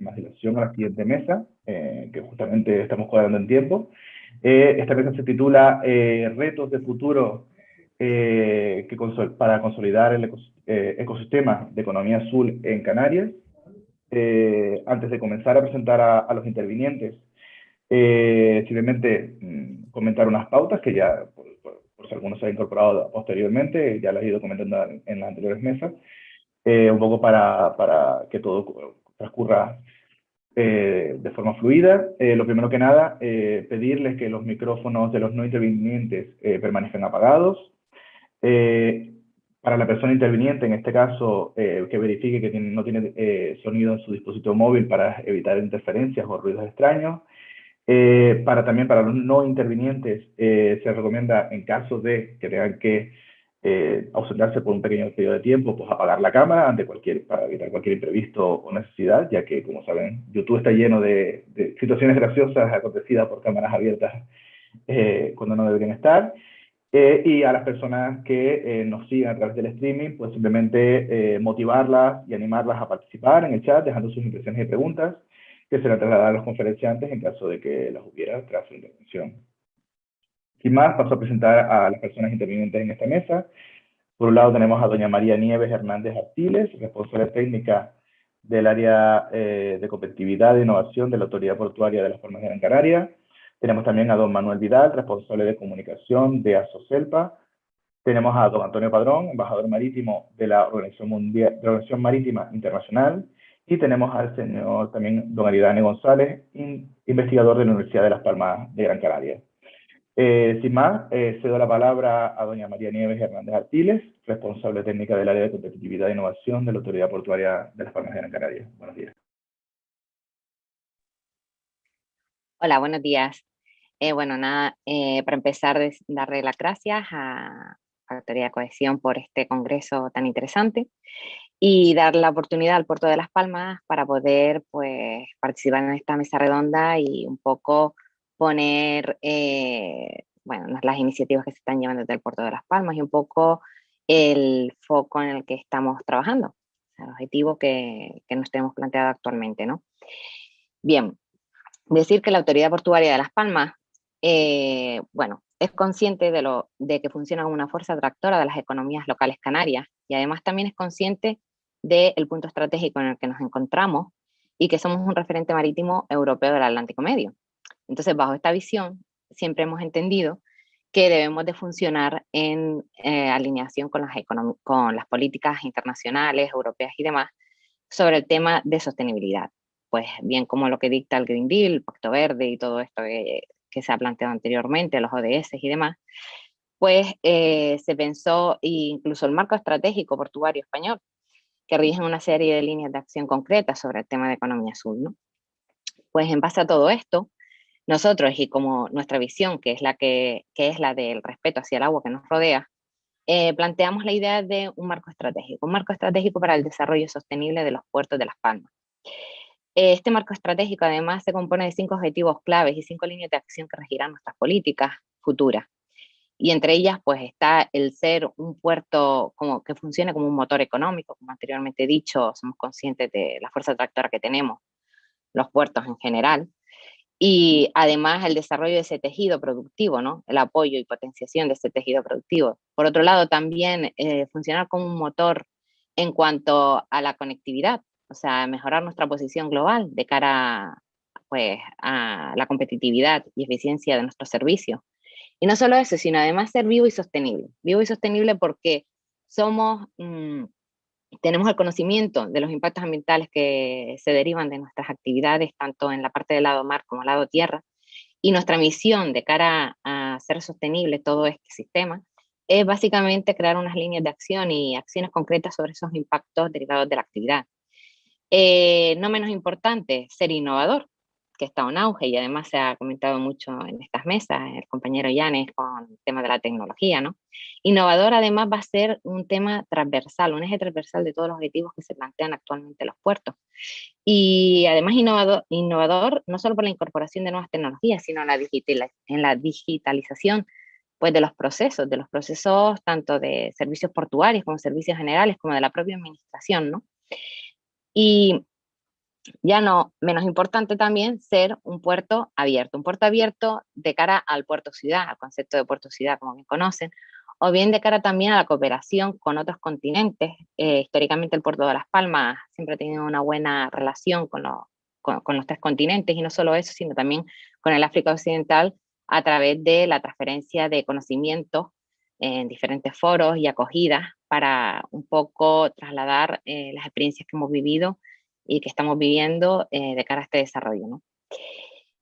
más dilación a la siguiente mesa, que justamente estamos cuadrando en tiempo. Esta mesa se titula Retos de futuro para consolidar el ecosistema de economía azul en Canarias. Antes de comenzar a presentar a los intervinientes, simplemente comentar unas pautas que ya, por si alguno se ha incorporado posteriormente, ya las he ido comentando en las anteriores mesas, un poco para que todo transcurra de forma fluida. Lo primero que nada, pedirles que los micrófonos de los no intervinientes permanezcan apagados. Para la persona interviniente, en este caso, que verifique que no tiene sonido en su dispositivo móvil para evitar interferencias o ruidos extraños. También para los no intervinientes, se recomienda, en caso de que tengan que ausentarse por un pequeño periodo de tiempo, pues apagar la cámara para evitar cualquier imprevisto o necesidad, ya que, como saben, YouTube está lleno de situaciones graciosas acontecidas por cámaras abiertas cuando no deberían estar. Y a las personas que nos siguen a través del streaming, pues simplemente motivarlas y animarlas a participar en el chat, dejando sus impresiones y preguntas, que serán trasladadas a los conferenciantes en caso de que las hubiera tras su intervención. Sin más, paso a presentar a las personas intervinientes en esta mesa. Por un lado tenemos a doña María Nieves Hernández Artiles, responsable técnica del área de competitividad e innovación de la Autoridad Portuaria de las Palmas de Gran Canaria. Tenemos también a don Manuel Vidal, responsable de comunicación de ASOCELPA. Tenemos a don Antonio Padrón, embajador marítimo de la Organización Marítima Internacional. Y tenemos al señor también don Aridane González, investigador de la Universidad de Las Palmas de Gran Canaria. Sin más, cedo la palabra a doña María Nieves Hernández Artiles, responsable técnica del área de competitividad e innovación de la Autoridad Portuaria de Las Palmas de Gran Canaria. Buenos días. Hola, buenos días. Bueno, nada, para empezar, darle las gracias a la Autoridad de Cohesión por este congreso tan interesante y dar la oportunidad al Puerto de Las Palmas para poder, pues, participar en esta mesa redonda y un poco poner, bueno, las iniciativas que se están llevando desde el Puerto de Las Palmas y un poco el foco en el que estamos trabajando, o sea, el objetivo que nos tenemos planteado actualmente, ¿no? Bien, decir que la Autoridad Portuaria de Las Palmas, bueno, es consciente de que funciona como una fuerza atractora de las economías locales canarias y además también es consciente del punto estratégico en el que nos encontramos y que somos un referente marítimo europeo del Atlántico Medio. Entonces, bajo esta visión, siempre hemos entendido que debemos de funcionar en alineación con las políticas internacionales, europeas y demás sobre el tema de sostenibilidad. Pues bien como lo que dicta el Green Deal, el Pacto Verde y todo esto que se ha planteado anteriormente, los ODS y demás, pues se pensó incluso el marco estratégico portuario español, que rige una serie de líneas de acción concretas sobre el tema de economía azul, ¿no? Pues en base a todo esto, nosotros y como nuestra visión, que es la del respeto hacia el agua que nos rodea, planteamos la idea de un marco estratégico para el desarrollo sostenible de los puertos de Las Palmas. Este marco estratégico además se compone de 5 objetivos claves y 5 líneas de acción que regirán nuestras políticas futuras. Y entre ellas pues está el ser un puerto que funcione como un motor económico, como anteriormente he dicho, somos conscientes de la fuerza atractora que tenemos, los puertos en general, y además el desarrollo de ese tejido productivo, ¿no? El apoyo y potenciación de ese tejido productivo. Por otro lado, también funcionar como un motor en cuanto a la conectividad, o sea, mejorar nuestra posición global de cara, pues, a la competitividad y eficiencia de nuestros servicios. Y no solo eso, sino además ser vivo y sostenible. Vivo y sostenible porque tenemos el conocimiento de los impactos ambientales que se derivan de nuestras actividades, tanto en la parte del lado mar como el lado tierra, y nuestra misión de cara a hacer sostenible todo este sistema es básicamente crear unas líneas de acción y acciones concretas sobre esos impactos derivados de la actividad. No menos importante, ser innovador, que está en auge y además se ha comentado mucho en estas mesas, el compañero Yanes con el tema de la tecnología, ¿no? Innovador además va a ser un tema transversal, un eje transversal de todos los objetivos que se plantean actualmente en los puertos. Y además innovador no solo por la incorporación de nuevas tecnologías, sino en la digitalización pues, de los procesos tanto de servicios portuarios como servicios generales, como de la propia administración, ¿no? Y Ya no menos importante también ser un puerto abierto de cara al puerto ciudad, al concepto de puerto ciudad, como bien conocen, o bien de cara también a la cooperación con otros continentes. Históricamente el puerto de Las Palmas siempre ha tenido una buena relación con los tres continentes, y no solo eso, sino también con el África Occidental a través de la transferencia de conocimientos en diferentes foros y acogidas para un poco trasladar las experiencias que hemos vivido y que estamos viviendo de cara a este desarrollo, ¿no?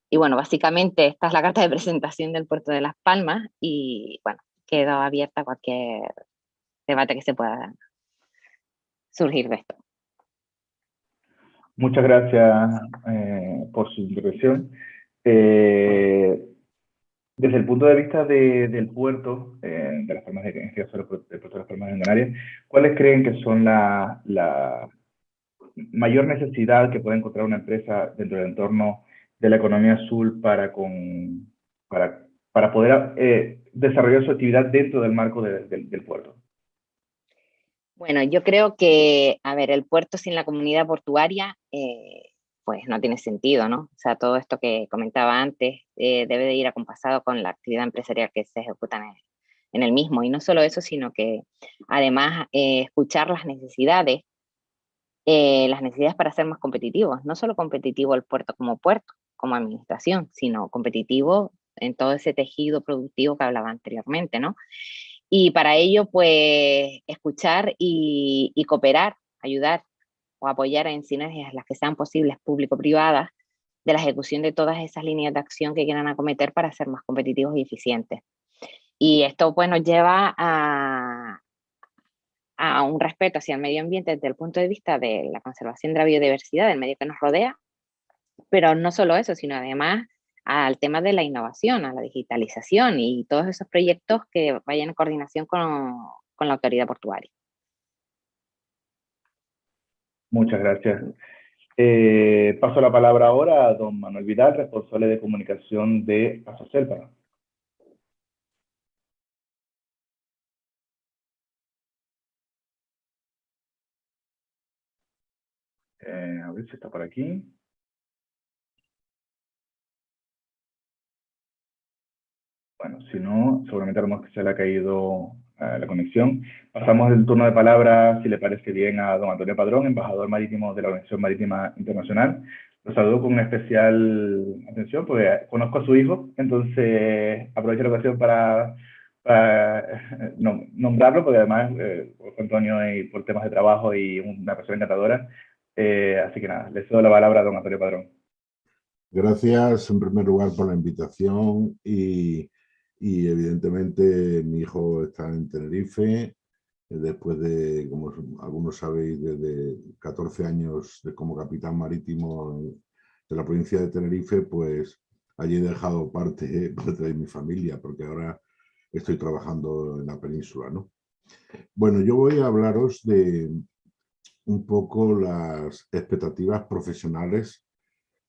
Y bueno, básicamente esta es la carta de presentación del puerto de Las Palmas y bueno, quedo abierta a cualquier debate que se pueda surgir de esto. Muchas gracias por su intervención. Desde el punto de vista del puerto, de Las Palmas, en este caso el puerto de Las Palmas en Canarias, ¿cuáles creen que son la mayor necesidad que puede encontrar una empresa dentro del entorno de la economía azul para poder desarrollar su actividad dentro del marco del puerto? Bueno, yo creo que, a ver, el puerto sin la comunidad portuaria, pues no tiene sentido, ¿no? O sea, todo esto que comentaba antes debe de ir acompasado con la actividad empresarial que se ejecuta en el mismo. Y no solo eso, sino que además escuchar las necesidades para ser más competitivos. No solo competitivo el puerto, como administración, sino competitivo en todo ese tejido productivo que hablaba anteriormente, ¿no? Y para ello, pues, escuchar y cooperar, ayudar o apoyar en sinergias las que sean posibles público-privadas de la ejecución de todas esas líneas de acción que quieran acometer para ser más competitivos y eficientes. Y esto, pues, nos lleva a un respeto hacia el medio ambiente desde el punto de vista de la conservación de la biodiversidad del medio que nos rodea, pero no solo eso, sino además al tema de la innovación, a la digitalización y todos esos proyectos que vayan en coordinación con la autoridad portuaria. Muchas gracias. Paso la palabra ahora a don Manuel Vidal, responsable de comunicación de Asocelpa. A ver si está por aquí. Bueno, si no, seguramente a lo mejor que se le ha caído la conexión. Pasamos el turno de palabra, si le parece bien, a don Antonio Padrón, embajador marítimo de la Organización Marítima Internacional. Lo saludo con una especial atención, porque conozco a su hijo, entonces aprovecho la ocasión para nombrarlo, porque además Antonio por temas de trabajo y una persona encantadora. Así que nada, le cedo la palabra a don Antonio Padrón. Gracias en primer lugar por la invitación y evidentemente mi hijo está en Tenerife después de, como algunos sabéis, desde 14 años como capitán marítimo de la provincia de Tenerife, pues allí he dejado parte de mi familia porque ahora estoy trabajando en la península, ¿no? Bueno, yo voy a hablaros de un poco las expectativas profesionales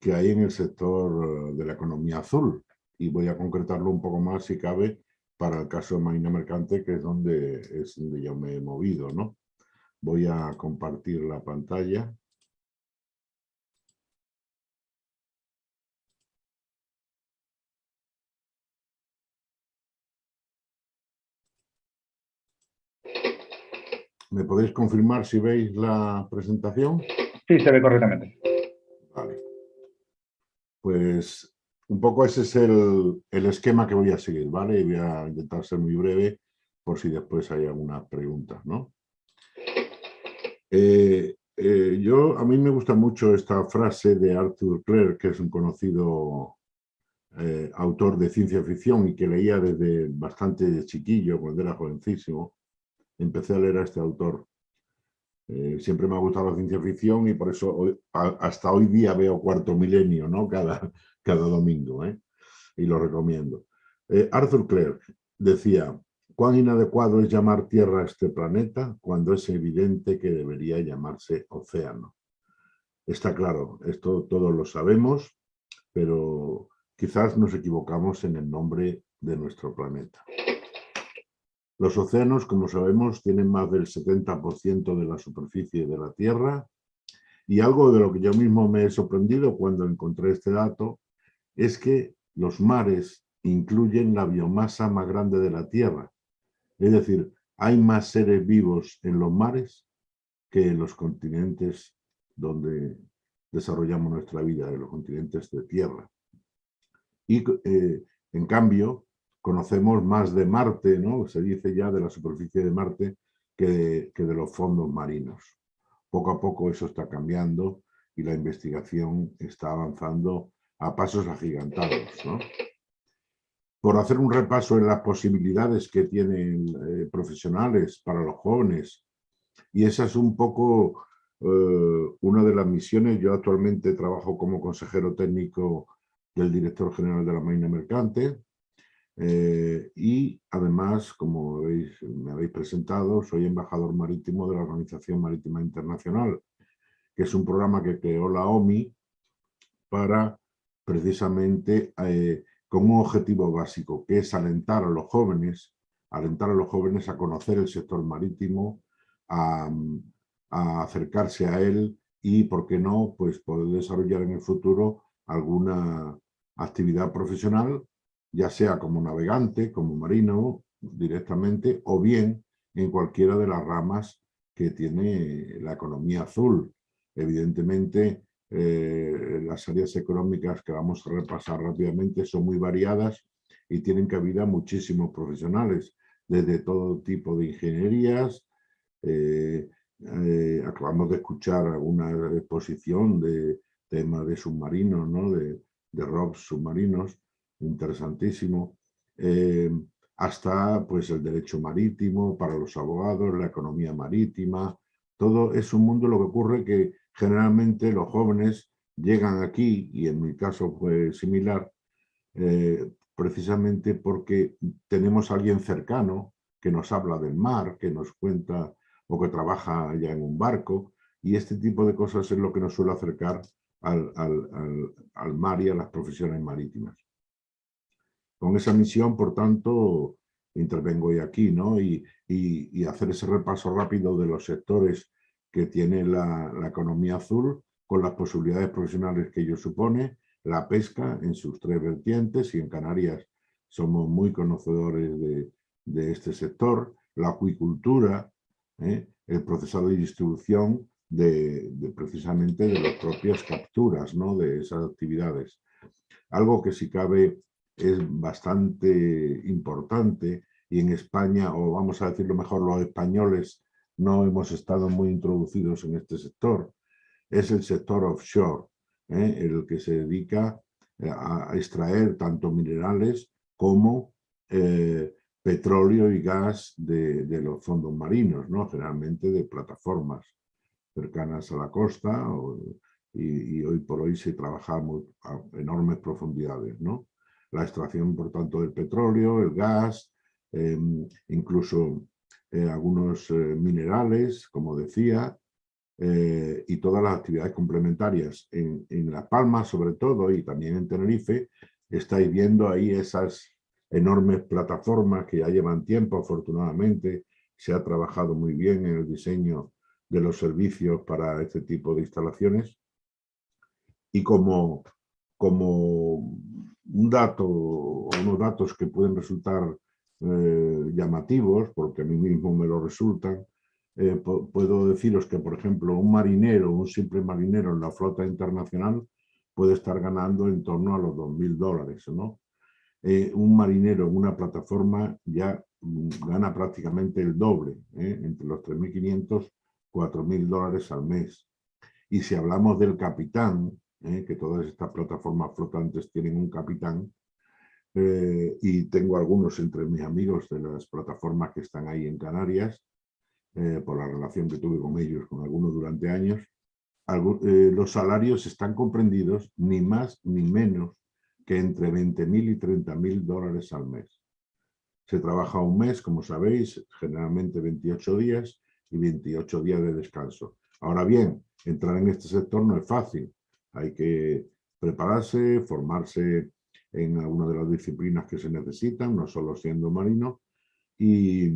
que hay en el sector de la economía azul, y voy a concretarlo un poco más, si cabe, para el caso de Marina Mercante, que es donde yo me he movido, ¿no? Voy a compartir la pantalla. ¿Me podéis confirmar si veis la presentación? Sí, se ve correctamente. Vale. Pues un poco ese es el esquema que voy a seguir, ¿vale? Y voy a intentar ser muy breve por si después hay alguna pregunta, ¿no? A mí me gusta mucho esta frase de Arthur Clarke, que es un conocido autor de ciencia ficción y que leía desde bastante chiquillo, cuando era jovencísimo. Empecé a leer a este autor. Siempre me ha gustado la ciencia ficción y por eso hasta hoy día veo Cuarto Milenio, ¿no? Cada domingo, ¿eh? Y lo recomiendo. Arthur Clarke decía: ¿cuán inadecuado es llamar Tierra a este planeta cuando es evidente que debería llamarse océano? Está claro, esto todos lo sabemos, pero quizás nos equivocamos en el nombre de nuestro planeta. Los océanos, como sabemos, tienen más del 70% de la superficie de la Tierra Y algo de lo que yo mismo me he sorprendido cuando encontré este dato es que los mares incluyen la biomasa más grande de la Tierra. Es decir, hay más seres vivos en los mares que en los continentes donde desarrollamos nuestra vida, en los continentes de tierra. Y en cambio, conocemos más de Marte, ¿no? Se dice ya de la superficie de Marte que de los fondos marinos. Poco a poco eso está cambiando y la investigación está avanzando a pasos agigantados, ¿no? Por hacer un repaso en las posibilidades que tienen profesionales para los jóvenes, y esa es un poco una de las misiones. Yo actualmente trabajo como consejero técnico del director general de la Marina Mercante y además, como me habéis presentado, soy embajador marítimo de la Organización Marítima Internacional, que es un programa que creó la OMI para precisamente con un objetivo básico, que es alentar a los jóvenes a conocer el sector marítimo, a acercarse a él y, ¿por qué no?, pues poder desarrollar en el futuro alguna actividad profesional, ya sea como navegante, como marino directamente, o bien en cualquiera de las ramas que tiene la economía azul. Evidentemente, las áreas económicas que vamos a repasar rápidamente son muy variadas y tienen cabida muchísimos profesionales, desde todo tipo de ingenierías. Acabamos de escuchar alguna exposición de temas de submarinos, ¿no? de ROVs submarinos, interesantísimo, hasta pues el derecho marítimo para los abogados, la economía marítima. Todo es un mundo. Lo que ocurre que generalmente los jóvenes llegan aquí, y en mi caso fue similar, precisamente porque tenemos a alguien cercano que nos habla del mar, que nos cuenta, o que trabaja ya en un barco, y este tipo de cosas es lo que nos suele acercar al mar y a las profesiones marítimas. Con esa misión, por tanto, intervengo hoy aquí, ¿no? Y hacer ese repaso rápido de los sectores que tiene la economía azul, con las posibilidades profesionales que ello supone, la pesca en sus tres vertientes, y en Canarias somos muy conocedores de este sector, la acuicultura, el procesado y distribución precisamente de las propias capturas, ¿no?, de esas actividades. Algo que, si cabe, es bastante importante, y en España, o vamos a decirlo mejor, los españoles no hemos estado muy introducidos en este sector, es el sector offshore, el que se dedica a extraer tanto minerales como petróleo y gas de los fondos marinos, ¿no? Generalmente de plataformas cercanas a la costa, y hoy por hoy se trabaja a enormes profundidades, ¿no? La extracción, por tanto, del petróleo, el gas, incluso algunos minerales, como decía, y todas las actividades complementarias. En Las Palmas, sobre todo, y también en Tenerife, estáis viendo ahí esas enormes plataformas que ya llevan tiempo, afortunadamente. Se ha trabajado muy bien en el diseño de los servicios para este tipo de instalaciones. Y como un dato, o unos datos que pueden resultar llamativos, porque a mí mismo me lo resultan, puedo deciros que, por ejemplo, un simple marinero en la flota internacional puede estar ganando en torno a los $2.000, ¿no? Un marinero en una plataforma ya gana prácticamente el doble, entre los $3.500 y $4.000 al mes. Y si hablamos del capitán, que todas estas plataformas flotantes tienen un capitán, y tengo algunos entre mis amigos de las plataformas que están ahí en Canarias, por la relación que tuve con ellos, con algunos durante años, los salarios están comprendidos ni más ni menos que entre $20.000 y $30.000 al mes. Se trabaja un mes, como sabéis, generalmente 28 días y 28 días de descanso. Ahora bien, entrar en este sector no es fácil. Hay que prepararse, formarse en alguna de las disciplinas que se necesitan, no solo siendo marino, y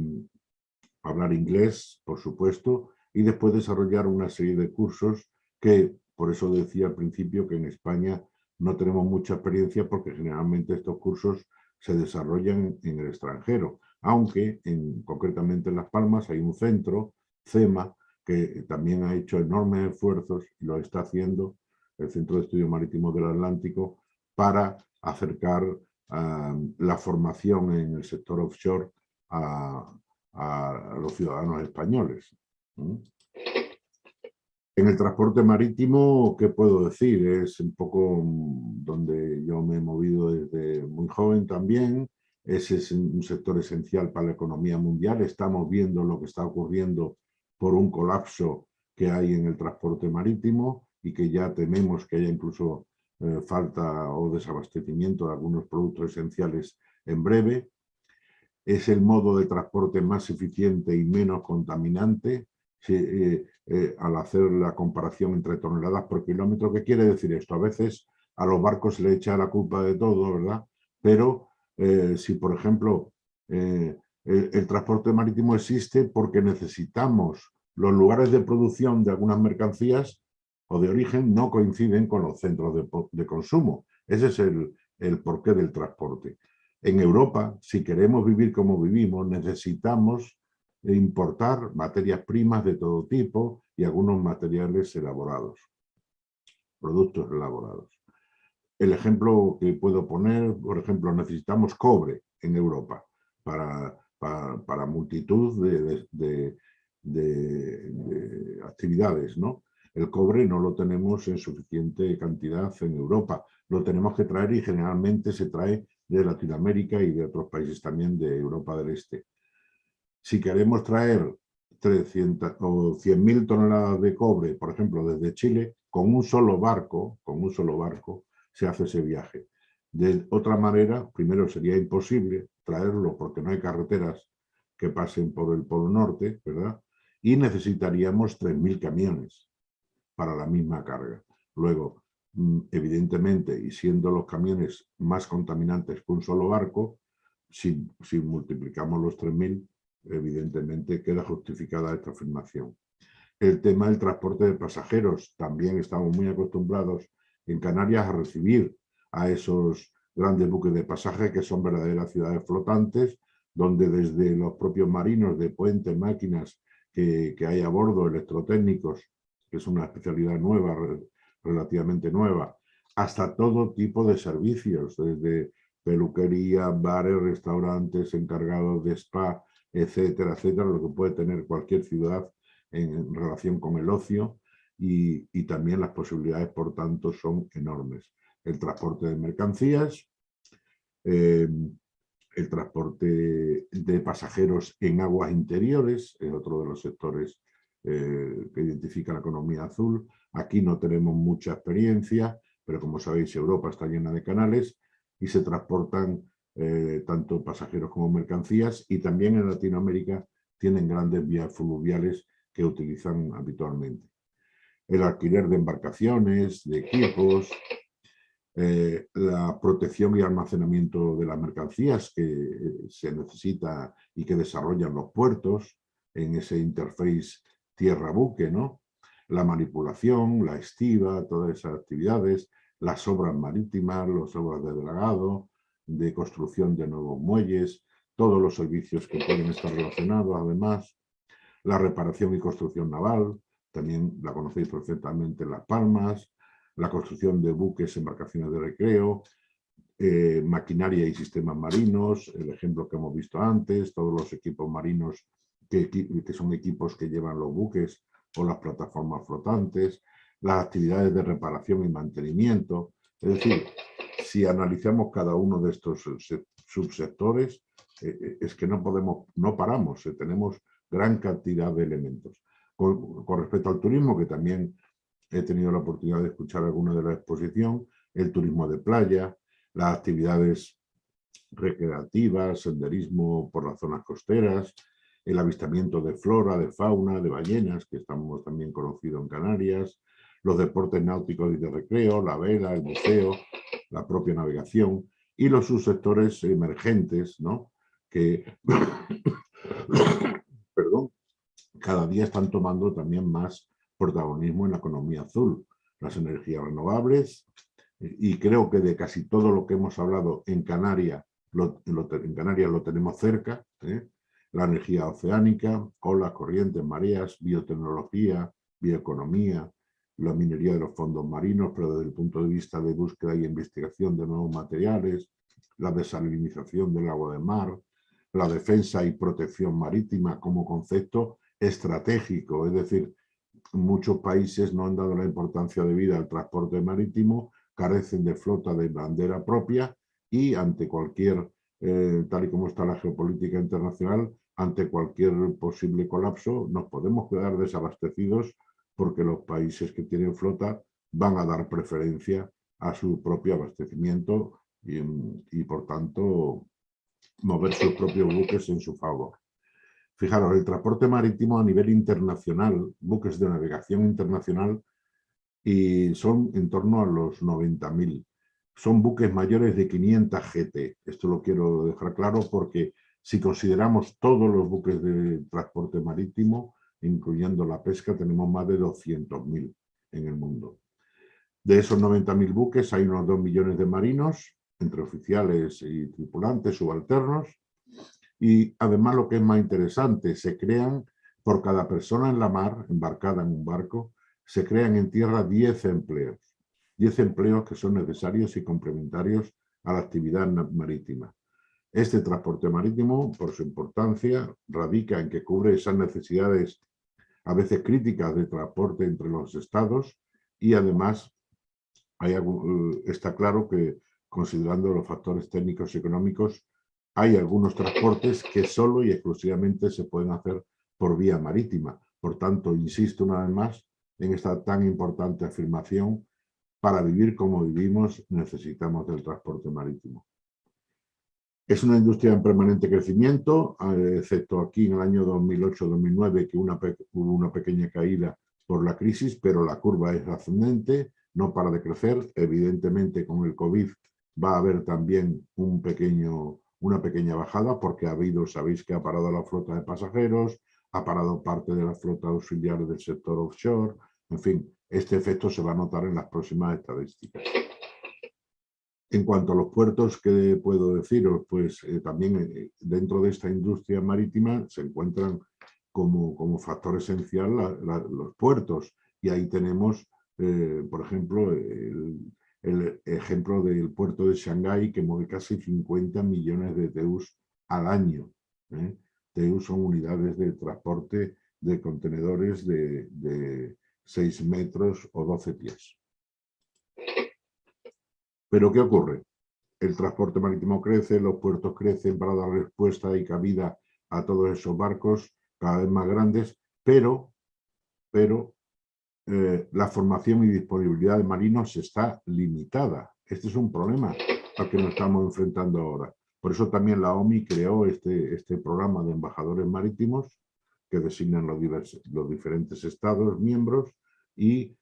hablar inglés, por supuesto, y después desarrollar una serie de cursos que por eso decía al principio que en España no tenemos mucha experiencia porque generalmente estos cursos se desarrollan en el extranjero, aunque concretamente en Las Palmas hay un centro, CEMA, que también ha hecho enormes esfuerzos y lo está haciendo, el Centro de Estudios Marítimos del Atlántico, para acercar la formación en el sector offshore a los ciudadanos españoles. En el transporte marítimo, ¿qué puedo decir? Es un poco donde yo me he movido desde muy joven también. Ese es un sector esencial para la economía mundial. Estamos viendo lo que está ocurriendo por un colapso que hay en el transporte marítimo y que ya tememos que haya incluso falta o desabastecimiento de algunos productos esenciales en breve. Es el modo de transporte más eficiente y menos contaminante. Al hacer la comparación entre toneladas por kilómetro. ¿Qué quiere decir esto? A veces a los barcos se le echa la culpa de todo, ¿verdad? Pero si, por ejemplo, el transporte marítimo existe porque necesitamos los lugares de producción de algunas mercancías o de origen no coinciden con los centros de consumo. Ese es el porqué del transporte. En Europa, si queremos vivir como vivimos, necesitamos importar materias primas de todo tipo y algunos materiales elaborados, productos elaborados. El ejemplo que puedo poner, por ejemplo, necesitamos cobre en Europa para multitud de actividades, ¿no? El cobre no lo tenemos en suficiente cantidad en Europa, lo tenemos que traer y generalmente se trae de Latinoamérica y de otros países también de Europa del Este. Si queremos traer 300 o 100.000 toneladas de cobre, por ejemplo, desde Chile, con un solo barco se hace ese viaje. De otra manera, primero sería imposible traerlo porque no hay carreteras que pasen por el Polo Norte, ¿verdad? Y necesitaríamos 3.000 camiones para la misma carga. Luego, evidentemente, y siendo los camiones más contaminantes que un solo barco, si multiplicamos los 3.000, evidentemente queda justificada esta afirmación. El tema del transporte de pasajeros. También estamos muy acostumbrados en Canarias a recibir a esos grandes buques de pasaje que son verdaderas ciudades flotantes, donde desde los propios marinos de puente, máquinas que hay a bordo, electrotécnicos, que es una especialidad nueva, relativamente nueva, hasta todo tipo de servicios, desde peluquería, bares, restaurantes, encargados de spa, etcétera, etcétera, lo que puede tener cualquier ciudad en relación con el ocio y también las posibilidades, por tanto, son enormes. El transporte de mercancías, el transporte de pasajeros en aguas interiores, es otro de los sectores que identifica la economía azul. Aquí no tenemos mucha experiencia, pero como sabéis, Europa está llena de canales y se transportan tanto pasajeros como mercancías, y también en Latinoamérica tienen grandes vías fluviales que utilizan habitualmente. El alquiler de embarcaciones, de equipos, la protección y almacenamiento de las mercancías que se necesita y que desarrollan los puertos en ese interface tierra-buque, ¿no? La manipulación, la estiva, todas esas actividades, las obras marítimas, las obras de dragado, de construcción de nuevos muelles, todos los servicios que pueden estar relacionados, además, la reparación y construcción naval, también la conocéis perfectamente en Las Palmas, la construcción de buques, embarcaciones de recreo, maquinaria y sistemas marinos, el ejemplo que hemos visto antes, todos los equipos marinos que son equipos que llevan los buques o las plataformas flotantes, las actividades de reparación y mantenimiento. Es decir, si analizamos cada uno de estos subsectores, es que no paramos, tenemos gran cantidad de elementos. Con respecto al turismo, que también he tenido la oportunidad de escuchar alguna de la exposición, el turismo de playa, las actividades recreativas, senderismo por las zonas costeras, el avistamiento de flora, de fauna, de ballenas, que estamos también conocidos en Canarias, los deportes náuticos y de recreo, la vela, el buceo, la propia navegación y los subsectores emergentes, ¿no? Que perdón, cada día están tomando también más protagonismo en la economía azul, las energías renovables, y creo que de casi todo lo que hemos hablado en Canarias lo tenemos cerca, la energía oceánica, olas, corrientes, mareas, biotecnología, bioeconomía, la minería de los fondos marinos, pero desde el punto de vista de búsqueda y investigación de nuevos materiales, la desalinización del agua de mar, la defensa y protección marítima como concepto estratégico, es decir, muchos países no han dado la importancia debida al transporte marítimo, carecen de flota de bandera propia y ante cualquier, tal y como está la geopolítica internacional, ante cualquier posible colapso nos podemos quedar desabastecidos porque los países que tienen flota van a dar preferencia a su propio abastecimiento y por tanto mover sus propios buques en su favor. Fijaros, el transporte marítimo a nivel internacional, buques de navegación internacional, y son en torno a los 90.000. Son buques mayores de 500 GT. Esto lo quiero dejar claro porque si consideramos todos los buques de transporte marítimo, incluyendo la pesca, tenemos más de 200.000 en el mundo. De esos 90.000 buques hay unos 2 millones de marinos, entre oficiales y tripulantes subalternos, y además lo que es más interesante, se crean por cada persona en la mar, embarcada en un barco, se crean en tierra 10 empleos. 10 empleos que son necesarios y complementarios a la actividad marítima. Este transporte marítimo, por su importancia, radica en que cubre esas necesidades a veces críticas de transporte entre los estados y además está claro que, considerando los factores técnicos y económicos, hay algunos transportes que solo y exclusivamente se pueden hacer por vía marítima. Por tanto, insisto una vez más en esta tan importante afirmación: para vivir como vivimos necesitamos del transporte marítimo. Es una industria en permanente crecimiento, excepto aquí en el año 2008-2009, que hubo una pequeña caída por la crisis, pero la curva es ascendente, no para de crecer. Evidentemente, con el COVID va a haber también una pequeña bajada, porque sabéis que ha parado la flota de pasajeros, ha parado parte de la flota auxiliar del sector offshore. En fin, este efecto se va a notar en las próximas estadísticas. En cuanto a los puertos, ¿qué puedo deciros? Pues también dentro de esta industria marítima se encuentran como factor esencial los puertos. Y ahí tenemos, por ejemplo, el ejemplo del puerto de Shanghái, que mueve casi 50 millones de TEUs al año. TEUs son unidades de transporte de contenedores de 6 metros o 12 pies. Pero ¿qué ocurre? El transporte marítimo crece, los puertos crecen para dar respuesta y cabida a todos esos barcos cada vez más grandes, pero la formación y disponibilidad de marinos está limitada. Este es un problema al que nos estamos enfrentando ahora. Por eso también la OMI creó este programa de embajadores marítimos que designan los diferentes estados miembros y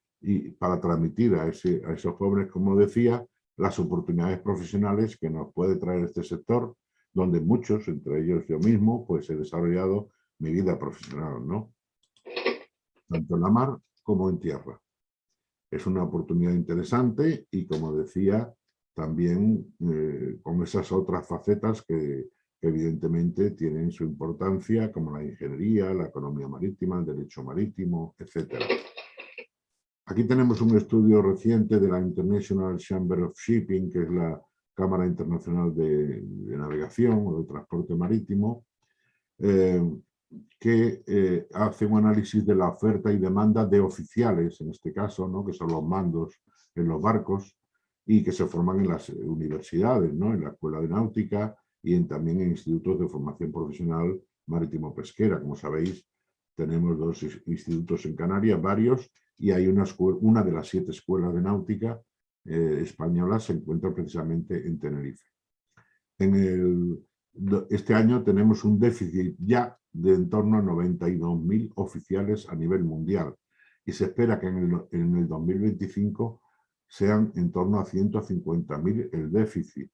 para transmitir a esos jóvenes, como decía, las oportunidades profesionales que nos puede traer este sector, donde muchos, entre ellos yo mismo, pues he desarrollado mi vida profesional, ¿no? Tanto en la mar como en tierra. Es una oportunidad interesante y, como decía, también con esas otras facetas que evidentemente tienen su importancia, como la ingeniería, la economía marítima, el derecho marítimo, etc. Aquí tenemos un estudio reciente de la International Chamber of Shipping, que es la Cámara Internacional de Navegación o de Transporte Marítimo, que hace un análisis de la oferta y demanda de oficiales, en este caso, ¿no?, que son los mandos en los barcos y que se forman en las universidades, ¿no?, en la Escuela de Náutica y también en institutos de formación profesional marítimo-pesquera. Como sabéis, tenemos 2 institutos en Canarias, varios, y hay una de las 7 escuelas de náutica españolas se encuentra precisamente en Tenerife. Este año tenemos un déficit ya de en torno a 92.000 oficiales a nivel mundial y se espera que en el 2025 sean en torno a 150.000 el déficit.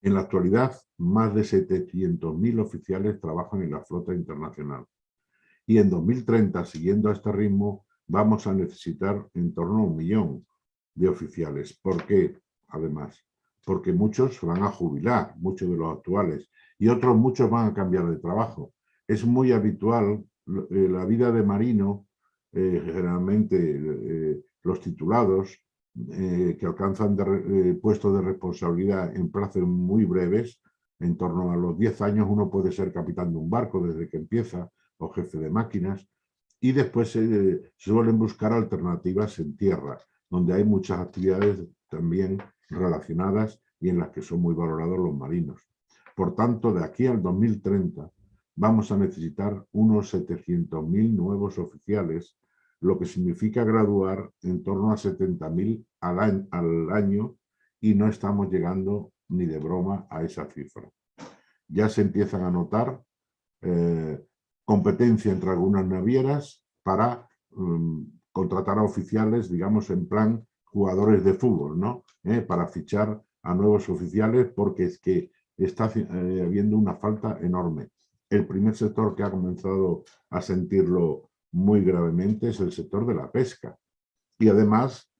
En la actualidad, más de 700.000 oficiales trabajan en la flota internacional Y en 2030, siguiendo a este ritmo, vamos a necesitar en torno a 1 millón de oficiales. ¿Por qué? Además, porque muchos se van a jubilar, muchos de los actuales, y otros muchos van a cambiar de trabajo. Es muy habitual la vida de marino, generalmente los titulados, que alcanzan puestos de responsabilidad en plazos muy breves, en torno a los 10 años uno puede ser capitán de un barco desde que empieza, o jefe de máquinas, y después se suelen buscar alternativas en tierra, donde hay muchas actividades también relacionadas y en las que son muy valorados los marinos. Por tanto, de aquí al 2030 vamos a necesitar unos 700.000 nuevos oficiales, lo que significa graduar en torno a 70.000 al año, y no estamos llegando ni de broma a esa cifra. Ya se empiezan a notar competencia entre algunas navieras para contratar a oficiales, digamos, en plan jugadores de fútbol, ¿no? Para fichar a nuevos oficiales, porque es que está habiendo una falta enorme. El primer sector que ha comenzado a sentirlo muy gravemente es el sector de la pesca. Y además,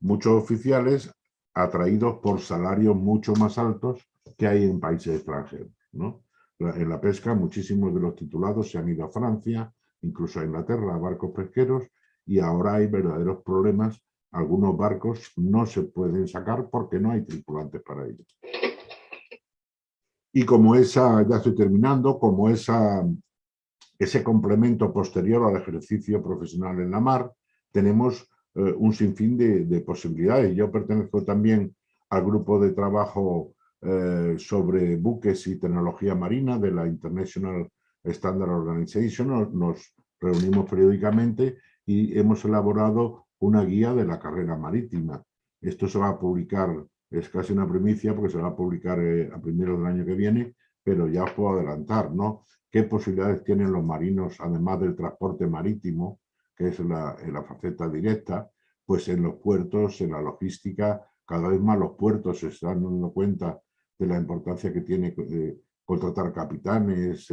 muchos oficiales atraídos por salarios mucho más altos que hay en países extranjeros, ¿no? En la pesca, muchísimos de los titulados se han ido a Francia, incluso a Inglaterra, a barcos pesqueros, y ahora hay verdaderos problemas. Algunos barcos no se pueden sacar porque no hay tripulantes para ellos. Y como esa, ya estoy terminando, como ese complemento posterior al ejercicio profesional en la mar, tenemos un sinfín de posibilidades. Yo pertenezco también al grupo de trabajo sobre buques y tecnología marina de la International Standard Organization. Nos reunimos periódicamente y hemos elaborado una guía de la carrera marítima. Esto se va a publicar, es casi una primicia porque se va a publicar a primeros del año que viene, pero ya os puedo adelantar, ¿no? ¿Qué posibilidades tienen los marinos, además del transporte marítimo, que es la faceta directa? Pues en los puertos, en la logística, cada vez más los puertos se están dando cuenta de la importancia que tiene contratar capitanes,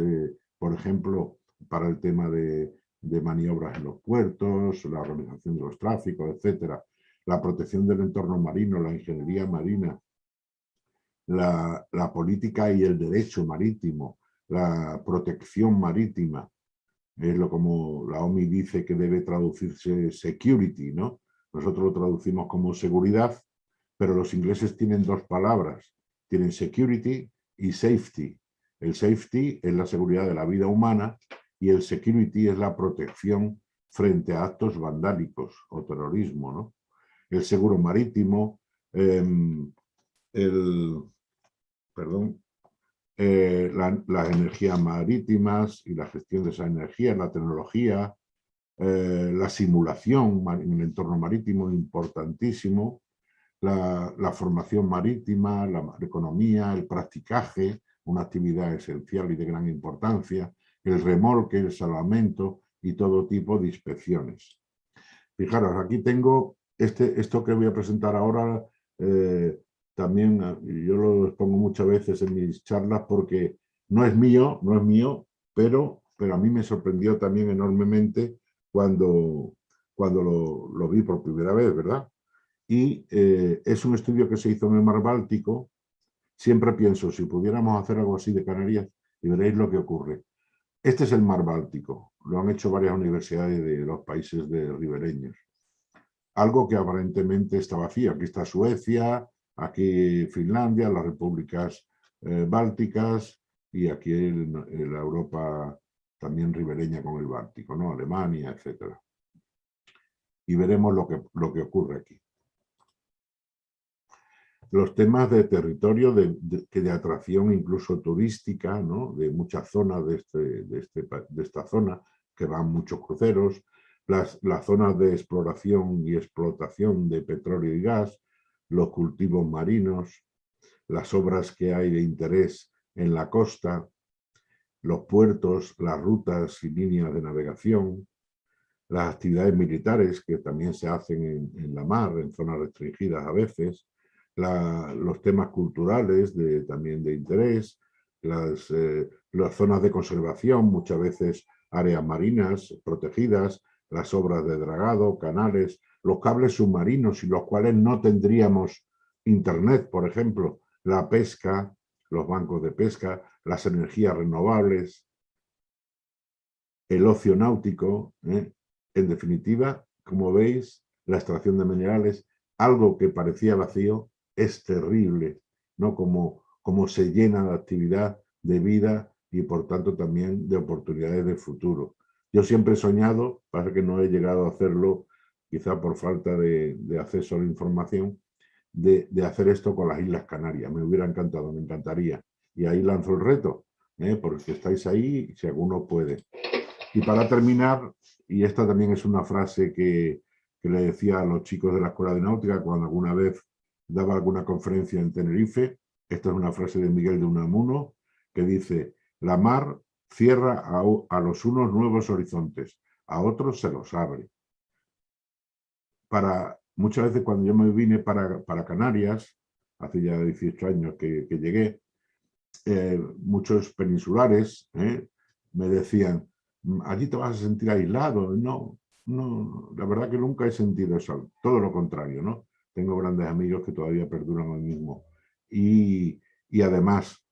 por ejemplo, para el tema de maniobras en los puertos, la organización de los tráficos, etcétera. La protección del entorno marino, la ingeniería marina, la política y el derecho marítimo, la protección marítima, es lo como la OMI dice que debe traducirse security, ¿no? Nosotros lo traducimos como seguridad, pero los ingleses tienen dos palabras, tienen security y safety. El safety es la seguridad de la vida humana y el security es la protección frente a actos vandálicos o terrorismo, ¿no? El seguro marítimo, las energías marítimas y la gestión de esa energía, la tecnología, la simulación en el entorno marítimo, importantísimo, la formación marítima, la economía, el practicaje, una actividad esencial y de gran importancia, el remolque, el salvamento y todo tipo de inspecciones. Fijaros, aquí tengo esto que voy a presentar ahora. También yo lo expongo muchas veces en mis charlas porque no es mío, pero a mí me sorprendió también enormemente cuando lo vi por primera vez, ¿verdad? Y es un estudio que se hizo en el Mar Báltico. Siempre pienso, si pudiéramos hacer algo así de Canarias, y veréis lo que ocurre. Este es el Mar Báltico, lo han hecho varias universidades de los países ribereños. Algo que aparentemente está vacío. Aquí está Suecia, aquí Finlandia, las repúblicas bálticas, y aquí la Europa también ribereña con el Báltico, ¿no? Alemania, etc. Y veremos lo que ocurre aquí. Los temas de territorio, de atracción incluso turística, ¿no? De muchas zonas de esta zona, que van muchos cruceros, las zonas de exploración y explotación de petróleo y gas, los cultivos marinos, las obras que hay de interés en la costa, los puertos, las rutas y líneas de navegación, las actividades militares que también se hacen en la mar, en zonas restringidas a veces, los temas culturales también de interés, las zonas de conservación, muchas veces áreas marinas protegidas, las obras de dragado, canales, los cables submarinos, sin los cuales no tendríamos internet, por ejemplo, la pesca, los bancos de pesca, las energías renovables, el ocio náutico, en definitiva, como veis, la extracción de minerales, algo que parecía vacío, es terrible, ¿no? Como se llena de actividad, de vida y por tanto también de oportunidades de futuro. Yo siempre he soñado, pasa que no he llegado a hacerlo, quizá por falta de acceso a la información, de hacer esto con las Islas Canarias. Me hubiera encantado, me encantaría. Y ahí lanzo el reto, porque estáis ahí, si alguno puede. Y para terminar, y esta también es una frase que le decía a los chicos de la Escuela de Náutica cuando alguna vez daba alguna conferencia en Tenerife, esta es una frase de Miguel de Unamuno, que dice: la mar cierra a los unos nuevos horizontes, a otros se los abre. Muchas veces cuando yo me vine para Canarias, hace ya 18 años que llegué, muchos peninsulares me decían: allí te vas a sentir aislado. No, la verdad que nunca he sentido eso, todo lo contrario, ¿no? Tengo grandes amigos que todavía perduran hoy mismo. Y además,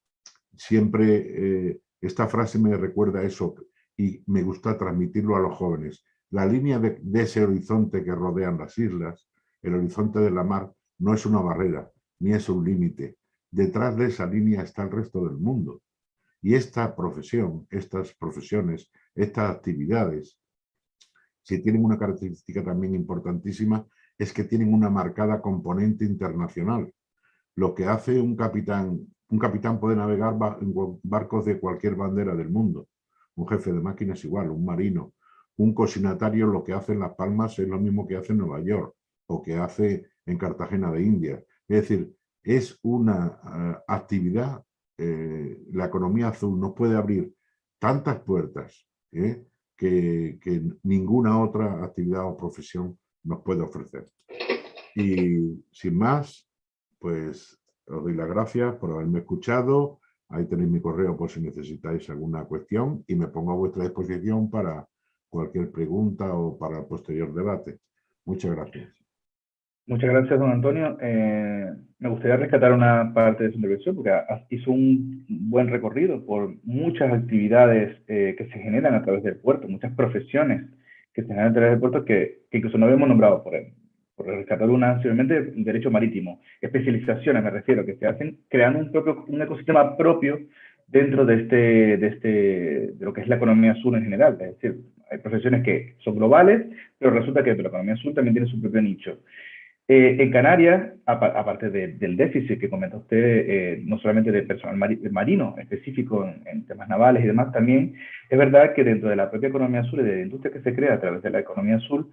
siempre esta frase me recuerda eso y me gusta transmitirlo a los jóvenes. La línea de ese horizonte que rodean las islas, el horizonte de la mar, no es una barrera, ni es un límite. Detrás de esa línea está el resto del mundo. Y esta profesión, estas profesiones, estas actividades, si tienen una característica también importantísima, es que tienen una marcada componente internacional. Lo que hace un capitán puede navegar en barcos de cualquier bandera del mundo. Un jefe de máquinas igual, un marino. Un cocinatario lo que hace en Las Palmas es lo mismo que hace en Nueva York o que hace en Cartagena de Indias. Es decir, es una actividad, la economía azul nos puede abrir tantas puertas que ninguna otra actividad o profesión nos puede ofrecer. Y sin más, pues os doy las gracias por haberme escuchado. Ahí tenéis mi correo por si necesitáis alguna cuestión y me pongo a vuestra disposición para cualquier pregunta o para el posterior debate. Muchas gracias. Muchas gracias, don Antonio. Me gustaría rescatar una parte de su intervención porque hizo un buen recorrido por muchas actividades que se generan a través del puerto, muchas profesiones que se generan a través del puerto que incluso no habíamos nombrado por él. Por rescatar una, simplemente el derecho marítimo, especializaciones me refiero, que se hacen creando un ecosistema propio dentro de lo que es la economía azul en general. Es decir, hay profesiones que son globales, pero resulta que la economía azul también tiene su propio nicho. En Canarias, aparte del déficit que comenta usted, no solamente de personal marino específico en temas navales y demás, también es verdad que dentro de la propia economía azul y de la industria que se crea a través de la economía azul,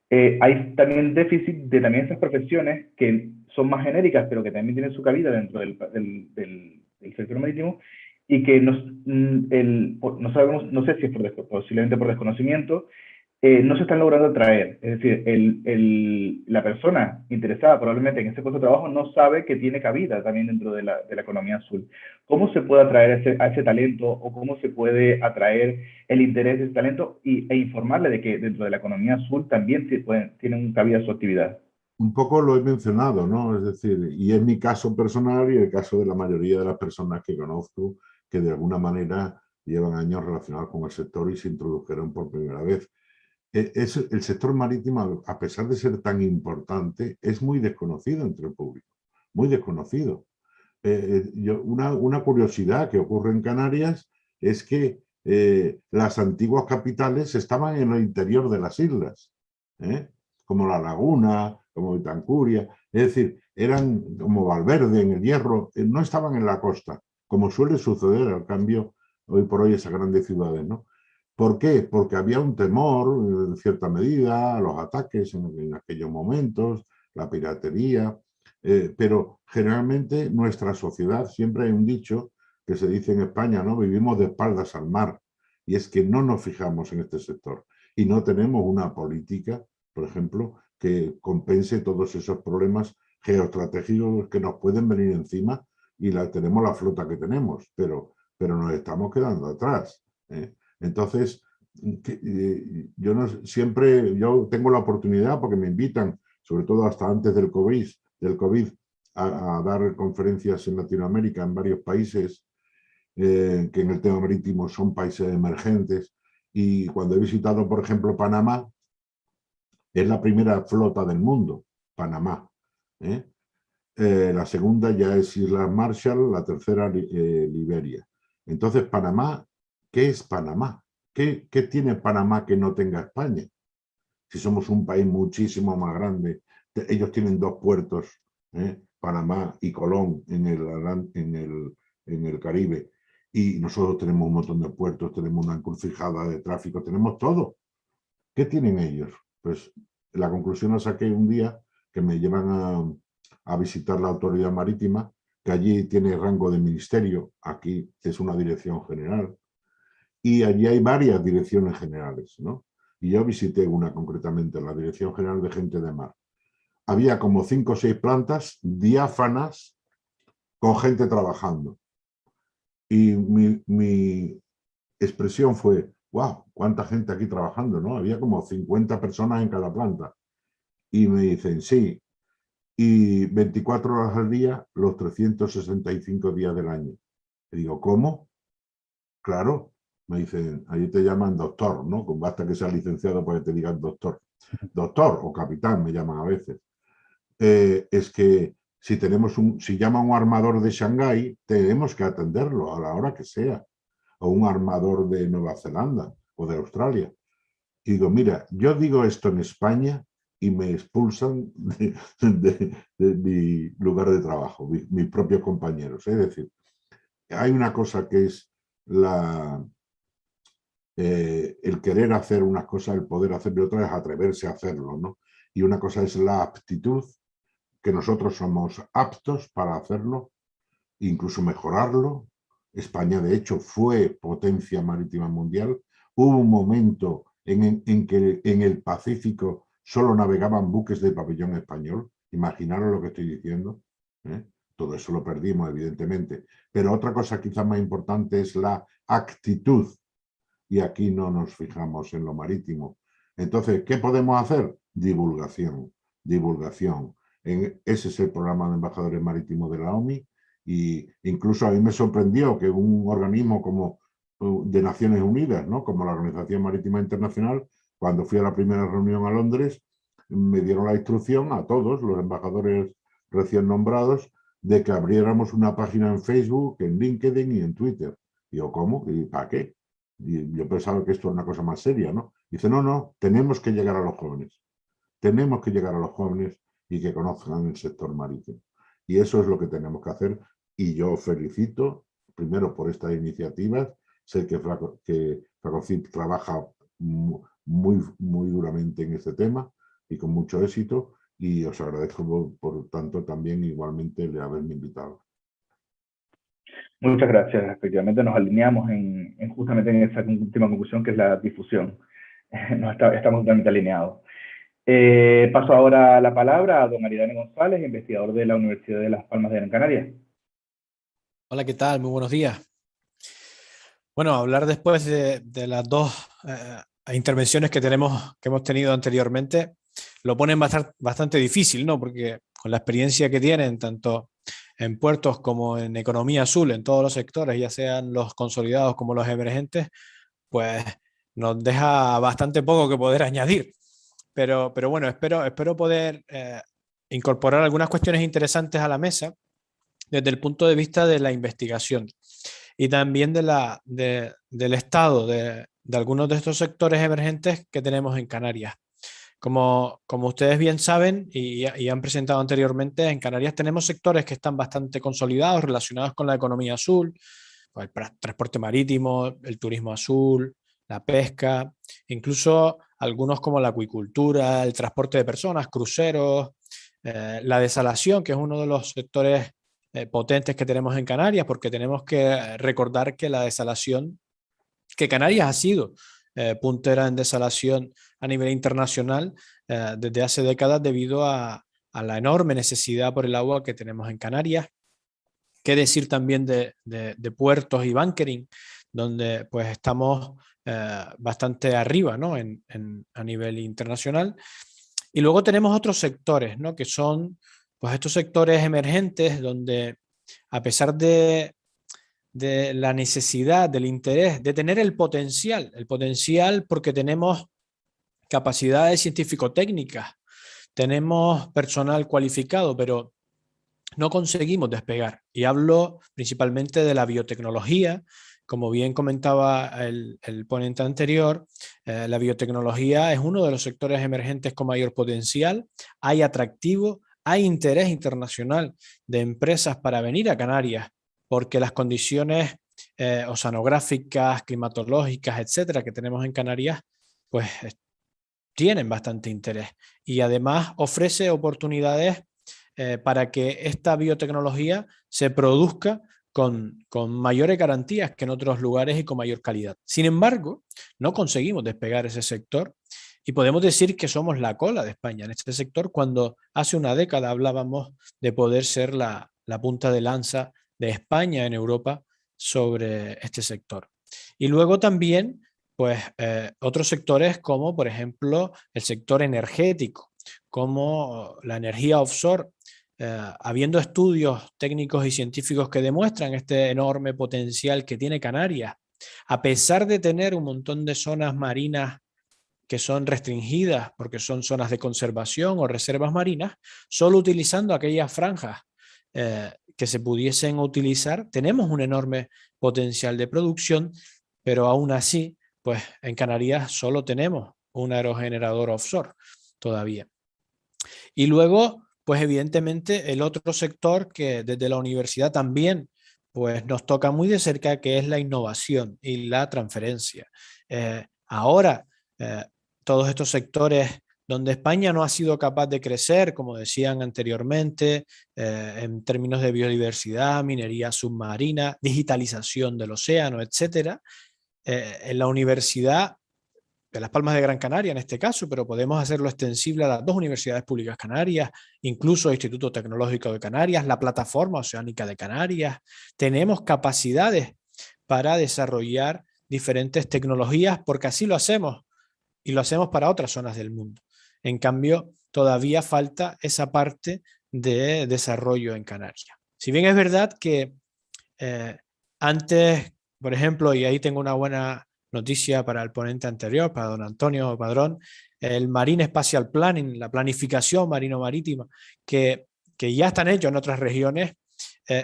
hay también déficit de también esas profesiones que son más genéricas, pero que también tienen su cabida dentro del sector marítimo y que no sabemos, no sé si es posiblemente por desconocimiento, no se están logrando atraer. Es decir, la persona interesada probablemente en ese puesto de trabajo no sabe que tiene cabida también dentro de la economía azul. ¿Cómo se puede atraer a ese talento o cómo se puede atraer el interés de ese talento e informarle de que dentro de la economía azul también tienen cabida su actividad? Un poco lo he mencionado, ¿no? Es decir, y es mi caso personal y el caso de la mayoría de las personas que conozco que de alguna manera llevan años relacionados con el sector y se introdujeron por primera vez. El sector marítimo, a pesar de ser tan importante, es muy desconocido entre el público, muy desconocido. Una curiosidad que ocurre en Canarias es que las antiguas capitales estaban en el interior de las islas, como La Laguna, como Vitancuria, es decir, eran como Valverde en el Hierro, no estaban en la costa, como suele suceder al cambio hoy por hoy esas grandes ciudades, ¿no? ¿Por qué? Porque había un temor, en cierta medida, a los ataques en aquellos momentos, la piratería, pero generalmente nuestra sociedad, siempre hay un dicho que se dice en España, ¿no? Vivimos de espaldas al mar, y es que no nos fijamos en este sector y no tenemos una política, por ejemplo, que compense todos esos problemas geoestratégicos que nos pueden venir encima y tenemos la flota que tenemos, pero nos estamos quedando atrás, ¿eh? Entonces, yo no siempre, yo tengo la oportunidad porque me invitan, sobre todo hasta antes del COVID a dar conferencias en Latinoamérica, en varios países, que en el tema marítimo son países emergentes. Y cuando he visitado, por ejemplo, Panamá, es la primera flota del mundo, Panamá. La segunda ya es Islas Marshall, la tercera Liberia. Entonces, Panamá, ¿qué es Panamá? ¿Qué tiene Panamá que no tenga España? Si somos un país muchísimo más grande, ellos tienen dos puertos, Panamá y Colón en el Caribe, y nosotros tenemos un montón de puertos, tenemos una encrucijada de tráfico, tenemos todo. ¿Qué tienen ellos? Pues la conclusión la saqué un día que me llevan a visitar la autoridad marítima, que allí tiene rango de ministerio, aquí es una dirección general, y allí hay varias direcciones generales, ¿no? Y yo visité una concretamente, la Dirección General de Gente de Mar. Había como 5 o 6 plantas diáfanas con gente trabajando. Y mi expresión fue, wow, cuánta gente aquí trabajando, ¿no? Había como 50 personas en cada planta. Y me dicen, sí, y 24 horas al día, los 365 días del año. Y digo, ¿cómo? Claro, me dicen, allí te llaman doctor, ¿no? Basta que seas licenciado para que te digan doctor. Doctor o capitán me llaman a veces. Es que si llama un armador de Shanghái, tenemos que atenderlo a la hora que sea. O un armador de Nueva Zelanda o de Australia. Y digo, mira, yo digo esto en España y me expulsan de mi lugar de trabajo, mis propios compañeros. Es decir, hay una cosa que es el querer hacer unas cosas, el poder hacerlo, y otra es atreverse a hacerlo, ¿no? Y una cosa es la aptitud, que nosotros somos aptos para hacerlo, incluso mejorarlo. España, de hecho, fue potencia marítima mundial. Hubo un momento en que en el Pacífico solo navegaban buques de pabellón español. Imaginaros lo que estoy diciendo. Todo eso lo perdimos, evidentemente. Pero otra cosa quizás más importante es la actitud. Y aquí no nos fijamos en lo marítimo. Entonces, ¿qué podemos hacer? Divulgación, divulgación. Ese es el programa de embajadores marítimos de la OMI. Y incluso a mí me sorprendió que un organismo como de Naciones Unidas, ¿no? Como la Organización Marítima Internacional, cuando fui a la primera reunión a Londres, me dieron la instrucción a todos los embajadores recién nombrados de que abriéramos una página en Facebook, en LinkedIn y en Twitter. Y yo, ¿cómo? ¿Y para qué? Y yo pensaba que esto era una cosa más seria, ¿no? Dice, no, tenemos que llegar a los jóvenes. Tenemos que llegar a los jóvenes y que conozcan el sector marítimo. Y eso es lo que tenemos que hacer. Y yo felicito, primero, por estas iniciativas. Sé que Fracofit trabaja muy duramente en este tema y con mucho éxito. Y os agradezco, por tanto, también igualmente el haberme invitado. Muchas gracias. Efectivamente nos alineamos justamente en esa última conclusión, que es la difusión. Estamos totalmente alineados. Paso ahora la palabra a don Aridane González, investigador de la Universidad de Las Palmas de Gran Canaria. Hola, ¿qué tal? Muy buenos días. Bueno, hablar después de las dos intervenciones que hemos tenido anteriormente, lo ponen bastante difícil, ¿no? Porque con la experiencia que tienen, tanto en puertos como en economía azul, en todos los sectores, ya sean los consolidados como los emergentes, pues nos deja bastante poco que poder añadir. Pero bueno, espero poder incorporar algunas cuestiones interesantes a la mesa desde el punto de vista de la investigación y también del estado de algunos de estos sectores emergentes que tenemos en Canarias. Como ustedes bien saben y han presentado anteriormente, en Canarias tenemos sectores que están bastante consolidados, relacionados con la economía azul, el transporte marítimo, el turismo azul, la pesca, incluso algunos como la acuicultura, el transporte de personas, cruceros, la desalación, que es uno de los sectores potentes que tenemos en Canarias, porque tenemos que recordar que la desalación, que Canarias ha sido puntera en desalación a nivel internacional desde hace décadas debido a la enorme necesidad por el agua que tenemos en Canarias. Qué decir también de puertos y bunkering. donde pues estamos bastante arriba, ¿no? A nivel internacional. Y luego tenemos otros sectores, ¿no? Que son pues estos sectores emergentes donde, a pesar de la necesidad, del interés, de tener el potencial porque tenemos capacidades científico-técnicas, tenemos personal cualificado, pero no conseguimos despegar. Y hablo principalmente de la biotecnología. Como bien comentaba el ponente anterior, la biotecnología es uno de los sectores emergentes con mayor potencial. Hay atractivo, hay interés internacional de empresas para venir a Canarias, porque las condiciones oceanográficas, climatológicas, etcétera, que tenemos en Canarias, pues tienen bastante interés. Y además ofrece oportunidades para que esta biotecnología se produzca con mayores garantías que en otros lugares y con mayor calidad. Sin embargo, no conseguimos despegar ese sector y podemos decir que somos la cola de España en este sector, cuando hace una década hablábamos de poder ser la punta de lanza de España en Europa sobre este sector. Y luego también pues otros sectores como por ejemplo el sector energético, como la energía offshore, habiendo estudios técnicos y científicos que demuestran este enorme potencial que tiene Canarias, a pesar de tener un montón de zonas marinas que son restringidas porque son zonas de conservación o reservas marinas, solo utilizando aquellas franjas que se pudiesen utilizar, tenemos un enorme potencial de producción, pero aún así, pues en Canarias solo tenemos un aerogenerador offshore todavía. Y luego, pues evidentemente el otro sector que desde la universidad también pues nos toca muy de cerca, que es la innovación y la transferencia. Ahora, todos estos sectores donde España no ha sido capaz de crecer, como decían anteriormente, en términos de biodiversidad, minería submarina, digitalización del océano, etcétera, en la universidad de Las Palmas de Gran Canaria en este caso, pero podemos hacerlo extensible a las dos universidades públicas canarias, incluso el Instituto Tecnológico de Canarias, la Plataforma Oceánica de Canarias. Tenemos capacidades para desarrollar diferentes tecnologías porque así lo hacemos y lo hacemos para otras zonas del mundo. En cambio, todavía falta esa parte de desarrollo en Canarias. Si bien es verdad que antes, por ejemplo, y ahí tengo una buena noticia para el ponente anterior, para don Antonio Padrón, el Marine Spatial Planning, la planificación marino-marítima, que ya están hechos en otras regiones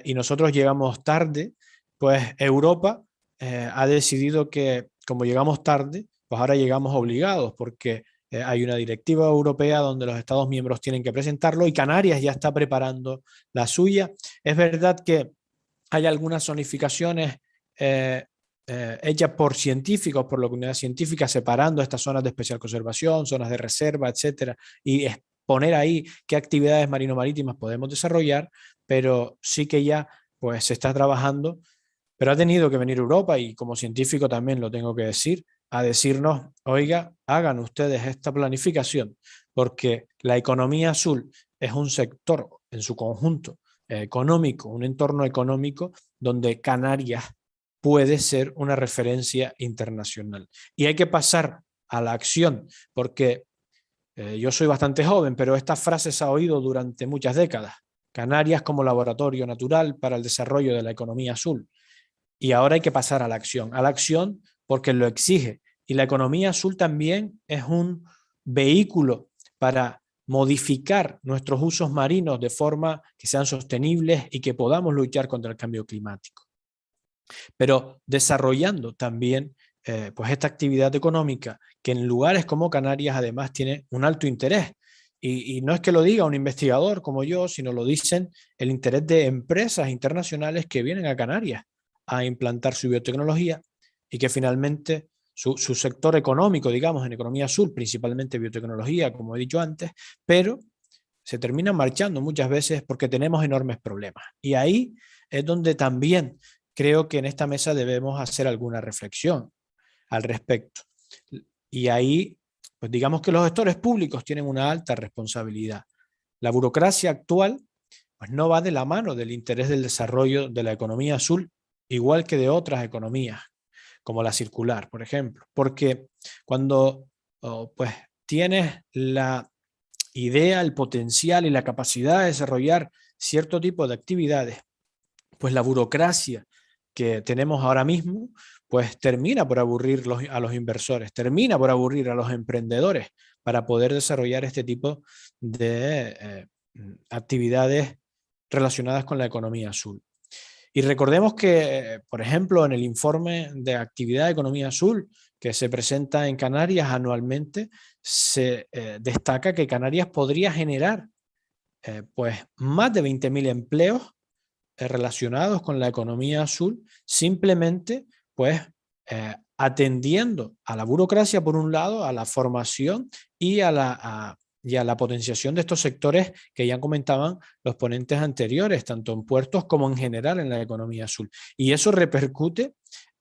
y nosotros llegamos tarde, pues Europa ha decidido que como llegamos tarde, pues ahora llegamos obligados porque hay una directiva europea donde los Estados miembros tienen que presentarlo y Canarias ya está preparando la suya. Es verdad que hay algunas zonificaciones hechas por científicos, por la comunidad científica, separando estas zonas de especial conservación, zonas de reserva, etcétera, y exponer ahí qué actividades marino-marítimas podemos desarrollar, pero sí que ya pues se está trabajando, pero ha tenido que venir Europa, y como científico también lo tengo que decir, a decirnos, oiga, hagan ustedes esta planificación, porque la economía azul es un sector en su conjunto económico, un entorno económico donde Canarias puede ser una referencia internacional. Y hay que pasar a la acción, porque yo soy bastante joven, pero esta frase se ha oído durante muchas décadas. Canarias como laboratorio natural para el desarrollo de la economía azul. Y ahora hay que pasar a la acción porque lo exige. Y la economía azul también es un vehículo para modificar nuestros usos marinos de forma que sean sostenibles y que podamos luchar contra el cambio climático. Pero desarrollando también pues esta actividad económica que en lugares como Canarias además tiene un alto interés. Y no es que lo diga un investigador como yo, sino lo dicen el interés de empresas internacionales que vienen a Canarias a implantar su biotecnología y que finalmente su sector económico, digamos, en economía azul, principalmente biotecnología, como he dicho antes, pero se terminan marchando muchas veces porque tenemos enormes problemas. Y ahí es donde también creo que en esta mesa debemos hacer alguna reflexión al respecto. Y ahí, pues digamos que los gestores públicos tienen una alta responsabilidad. La burocracia actual pues no va de la mano del interés del desarrollo de la economía azul, igual que de otras economías. como la circular, por ejemplo, porque cuando pues tienes la idea, el potencial y la capacidad de desarrollar cierto tipo de actividades, pues la burocracia que tenemos ahora mismo, pues termina por aburrir a los inversores, termina por aburrir a los emprendedores para poder desarrollar este tipo de actividades relacionadas con la economía azul. Y recordemos que, por ejemplo, en el informe de actividad de economía azul que se presenta en Canarias anualmente, se destaca que Canarias podría generar pues más de 20.000 empleos relacionados con la economía azul, simplemente pues atendiendo a la burocracia por un lado, a la formación y a la potenciación de estos sectores que ya comentaban los ponentes anteriores, tanto en puertos como en general en la economía azul. Y eso repercute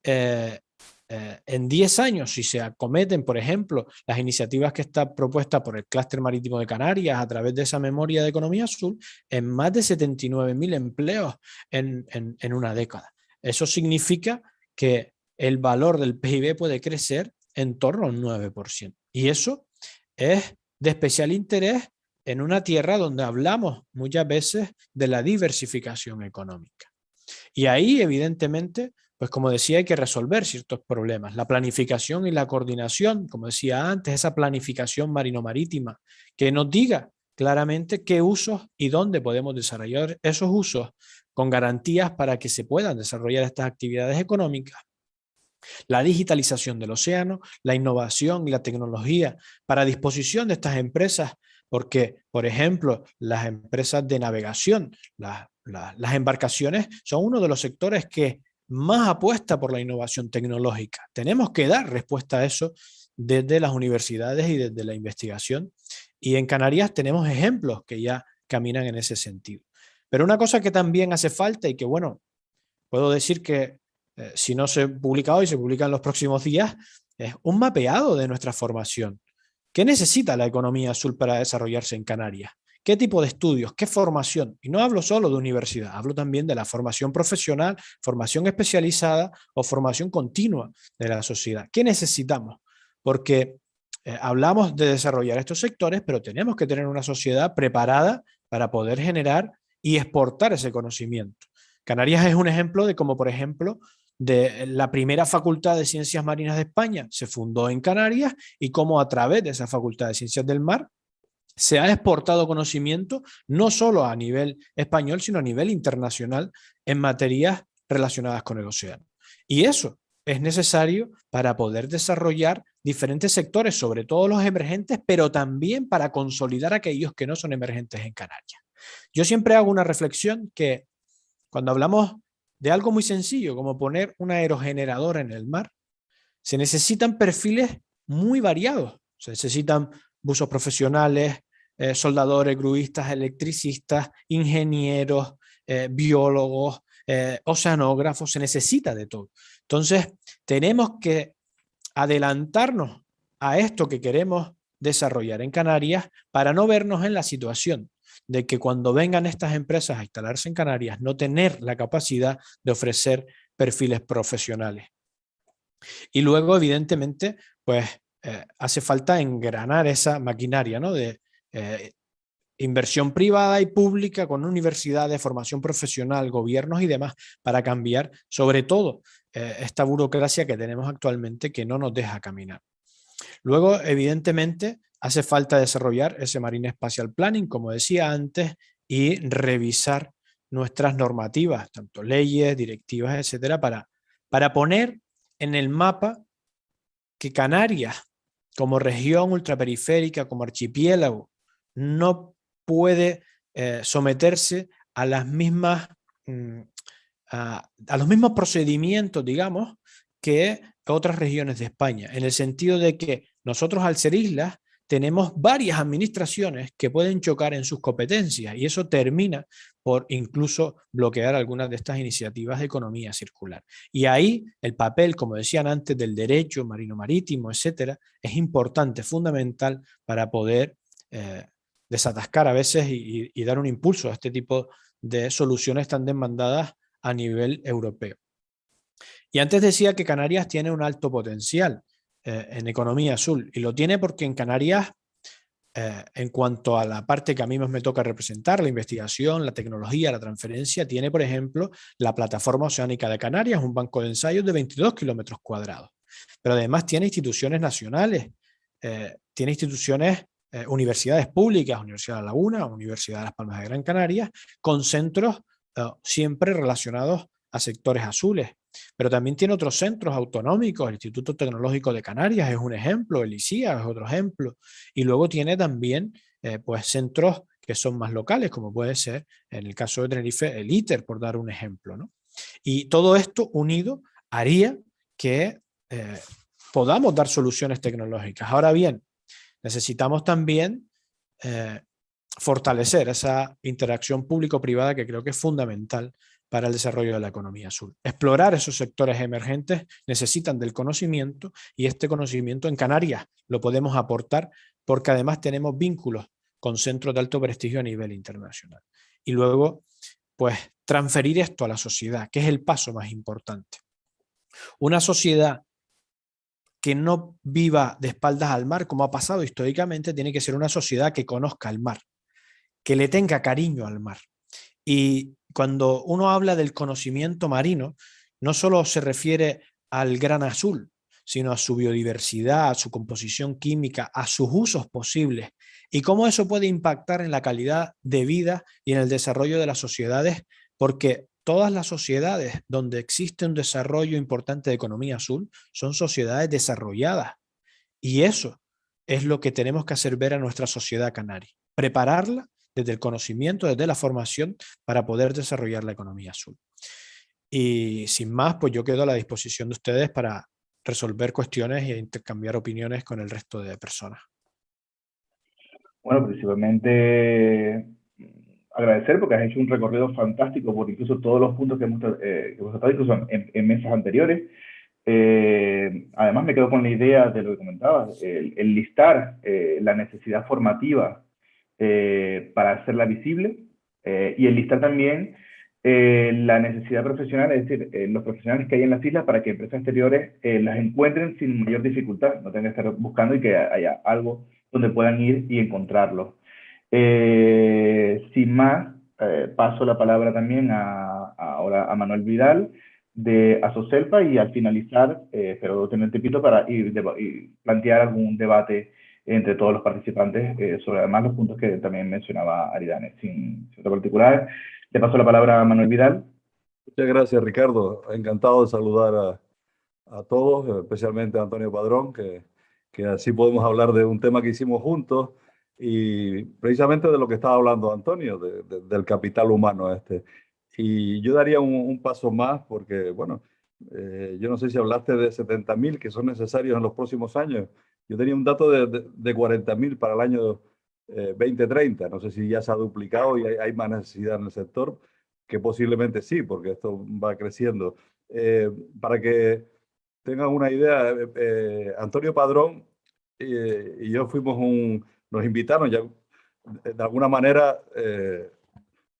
en 10 años, si se acometen, por ejemplo, las iniciativas que está propuesta por el Clúster Marítimo de Canarias a través de esa memoria de economía azul, en más de 79.000 empleos en una década. Eso significa que el valor del PIB puede crecer en torno al 9%. Y eso es de especial interés en una tierra donde hablamos muchas veces de la diversificación económica. Y ahí, evidentemente, pues como decía, hay que resolver ciertos problemas. La planificación y la coordinación, como decía antes, esa planificación marino-marítima, que nos diga claramente qué usos y dónde podemos desarrollar esos usos con garantías para que se puedan desarrollar estas actividades económicas. La digitalización del océano, la innovación y la tecnología para disposición de estas empresas, porque, por ejemplo, las empresas de navegación, las embarcaciones son uno de los sectores que más apuesta por la innovación tecnológica. Tenemos que dar respuesta a eso desde las universidades y desde la investigación. Y en Canarias tenemos ejemplos que ya caminan en ese sentido. Pero una cosa que también hace falta y que, bueno, puedo decir que si no se publica hoy, se publica en los próximos días, es un mapeado de nuestra formación. ¿Qué necesita la economía azul para desarrollarse en Canarias? ¿Qué tipo de estudios? ¿Qué formación? Y no hablo solo de universidad, hablo también de la formación profesional, formación especializada o formación continua de la sociedad. ¿Qué necesitamos? Porque hablamos de desarrollar estos sectores, pero tenemos que tener una sociedad preparada para poder generar y exportar ese conocimiento. Canarias es un ejemplo de cómo, por ejemplo, de la primera Facultad de Ciencias Marinas de España se fundó en Canarias y cómo a través de esa Facultad de Ciencias del Mar se ha exportado conocimiento no solo a nivel español, sino a nivel internacional en materias relacionadas con el océano. Y eso es necesario para poder desarrollar diferentes sectores, sobre todo los emergentes, pero también para consolidar aquellos que no son emergentes en Canarias. Yo siempre hago una reflexión que cuando hablamos de algo muy sencillo, como poner un aerogenerador en el mar, se necesitan perfiles muy variados. Se necesitan buzos profesionales, soldadores, gruistas, electricistas, ingenieros, biólogos, oceanógrafos, se necesita de todo. Entonces, tenemos que adelantarnos a esto que queremos desarrollar en Canarias para no vernos en la situación de que cuando vengan estas empresas a instalarse en Canarias no tener la capacidad de ofrecer perfiles profesionales. Y luego, evidentemente, pues hace falta engranar esa maquinaria, ¿no? De inversión privada y pública con universidades, formación profesional, gobiernos y demás, para cambiar sobre todo esta burocracia que tenemos actualmente que no nos deja caminar. Luego, evidentemente, hace falta desarrollar ese Marine Spatial Planning, como decía antes, y revisar nuestras normativas, tanto leyes, directivas, etcétera, para poner en el mapa que Canarias, como región ultraperiférica, como archipiélago, no puede someterse a las mismas, a los mismos procedimientos, digamos, que otras regiones de España, en el sentido de que nosotros al ser islas tenemos varias administraciones que pueden chocar en sus competencias y eso termina por incluso bloquear algunas de estas iniciativas de economía circular. Y ahí el papel, como decían antes, del derecho marino-marítimo, etcétera, es importante, fundamental para poder desatascar a veces y dar un impulso a este tipo de soluciones tan demandadas a nivel europeo. Y antes decía que Canarias tiene un alto potencial en economía azul, y lo tiene porque en Canarias, en cuanto a la parte que a mí más me toca representar, la investigación, la tecnología, la transferencia, tiene, por ejemplo, la Plataforma Oceánica de Canarias, un banco de ensayos de 22 kilómetros cuadrados. Pero además tiene instituciones nacionales, tiene instituciones, universidades públicas, Universidad de La Laguna, Universidad de Las Palmas de Gran Canaria, con centros siempre relacionados a sectores azules. Pero también tiene otros centros autonómicos, el Instituto Tecnológico de Canarias es un ejemplo, el ICIA es otro ejemplo, y luego tiene también pues centros que son más locales, como puede ser, en el caso de Tenerife, el ITER, por dar un ejemplo, ¿no? Y todo esto unido haría que podamos dar soluciones tecnológicas. Ahora bien, necesitamos también fortalecer esa interacción público-privada que creo que es fundamental para el desarrollo de la economía azul. Explorar esos sectores emergentes necesitan del conocimiento, y este conocimiento en Canarias lo podemos aportar porque además tenemos vínculos con centros de alto prestigio a nivel internacional. Y luego, pues, transferir esto a la sociedad, que es el paso más importante. Una sociedad que no viva de espaldas al mar, como ha pasado históricamente, tiene que ser una sociedad que conozca el mar, que le tenga cariño al mar. Y cuando uno habla del conocimiento marino, no solo se refiere al gran azul, sino a su biodiversidad, a su composición química, a sus usos posibles, y cómo eso puede impactar en la calidad de vida y en el desarrollo de las sociedades, porque todas las sociedades donde existe un desarrollo importante de economía azul son sociedades desarrolladas. Y eso es lo que tenemos que hacer ver a nuestra sociedad canaria, prepararla desde el conocimiento, desde la formación, para poder desarrollar la economía azul. Y sin más, pues yo quedo a la disposición de ustedes para resolver cuestiones e intercambiar opiniones con el resto de personas. Bueno, principalmente agradecer porque has hecho un recorrido fantástico por incluso todos los puntos que hemos tratado incluso en mesas anteriores. Además me quedo con la idea de lo que comentabas, el listar la necesidad formativa para hacerla visible, y el listar también la necesidad profesional, es decir, los profesionales que hay en las islas para que empresas exteriores las encuentren sin mayor dificultad, no tengan que estar buscando y que haya algo donde puedan ir y encontrarlo. Sin más, paso la palabra también ahora a Manuel Vidal de Asocelpa, y al finalizar, espero tener tiempito para ir plantear algún debate entre todos los participantes sobre además los puntos que también mencionaba Aridane. Sin otro particular, le paso la palabra a Manuel Vidal. Muchas gracias, Ricardo. Encantado de saludar a todos, especialmente a Antonio Padrón, que así podemos hablar de un tema que hicimos juntos y precisamente de lo que estaba hablando Antonio, del capital humano este. Y yo daría un paso más porque, bueno, yo no sé si hablaste de 70.000 que son necesarios en los próximos años. Yo tenía un dato de 40.000 para el año 2030. No sé si ya se ha duplicado y hay más necesidad en el sector, que posiblemente sí, porque esto va creciendo. Para que tengan una idea, Antonio Padrón y yo nos invitaron ya, de alguna manera,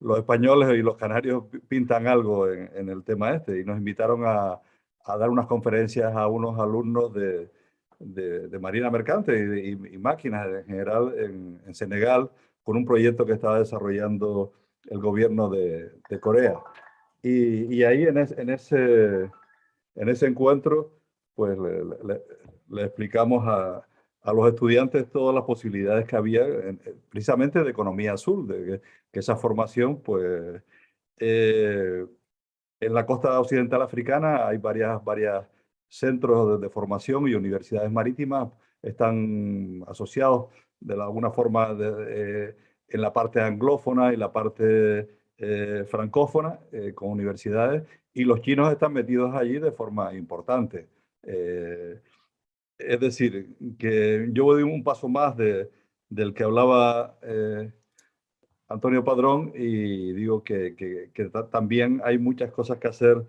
los españoles y los canarios pintan algo en el tema este, y nos invitaron a dar unas conferencias a unos alumnos de Marina Mercante y máquinas en general en Senegal, con un proyecto que estaba desarrollando el gobierno de Corea. Y ahí en ese encuentro, pues le explicamos a los estudiantes todas las posibilidades que había, precisamente de economía azul, de que esa formación, pues, en la costa occidental africana hay varias centros de formación y universidades marítimas, están asociados de alguna forma en la parte anglófona y la parte francófona con universidades, y los chinos están metidos allí de forma importante. Es decir, que yo voy un paso más del que hablaba Antonio Padrón, y digo que también hay muchas cosas que hacer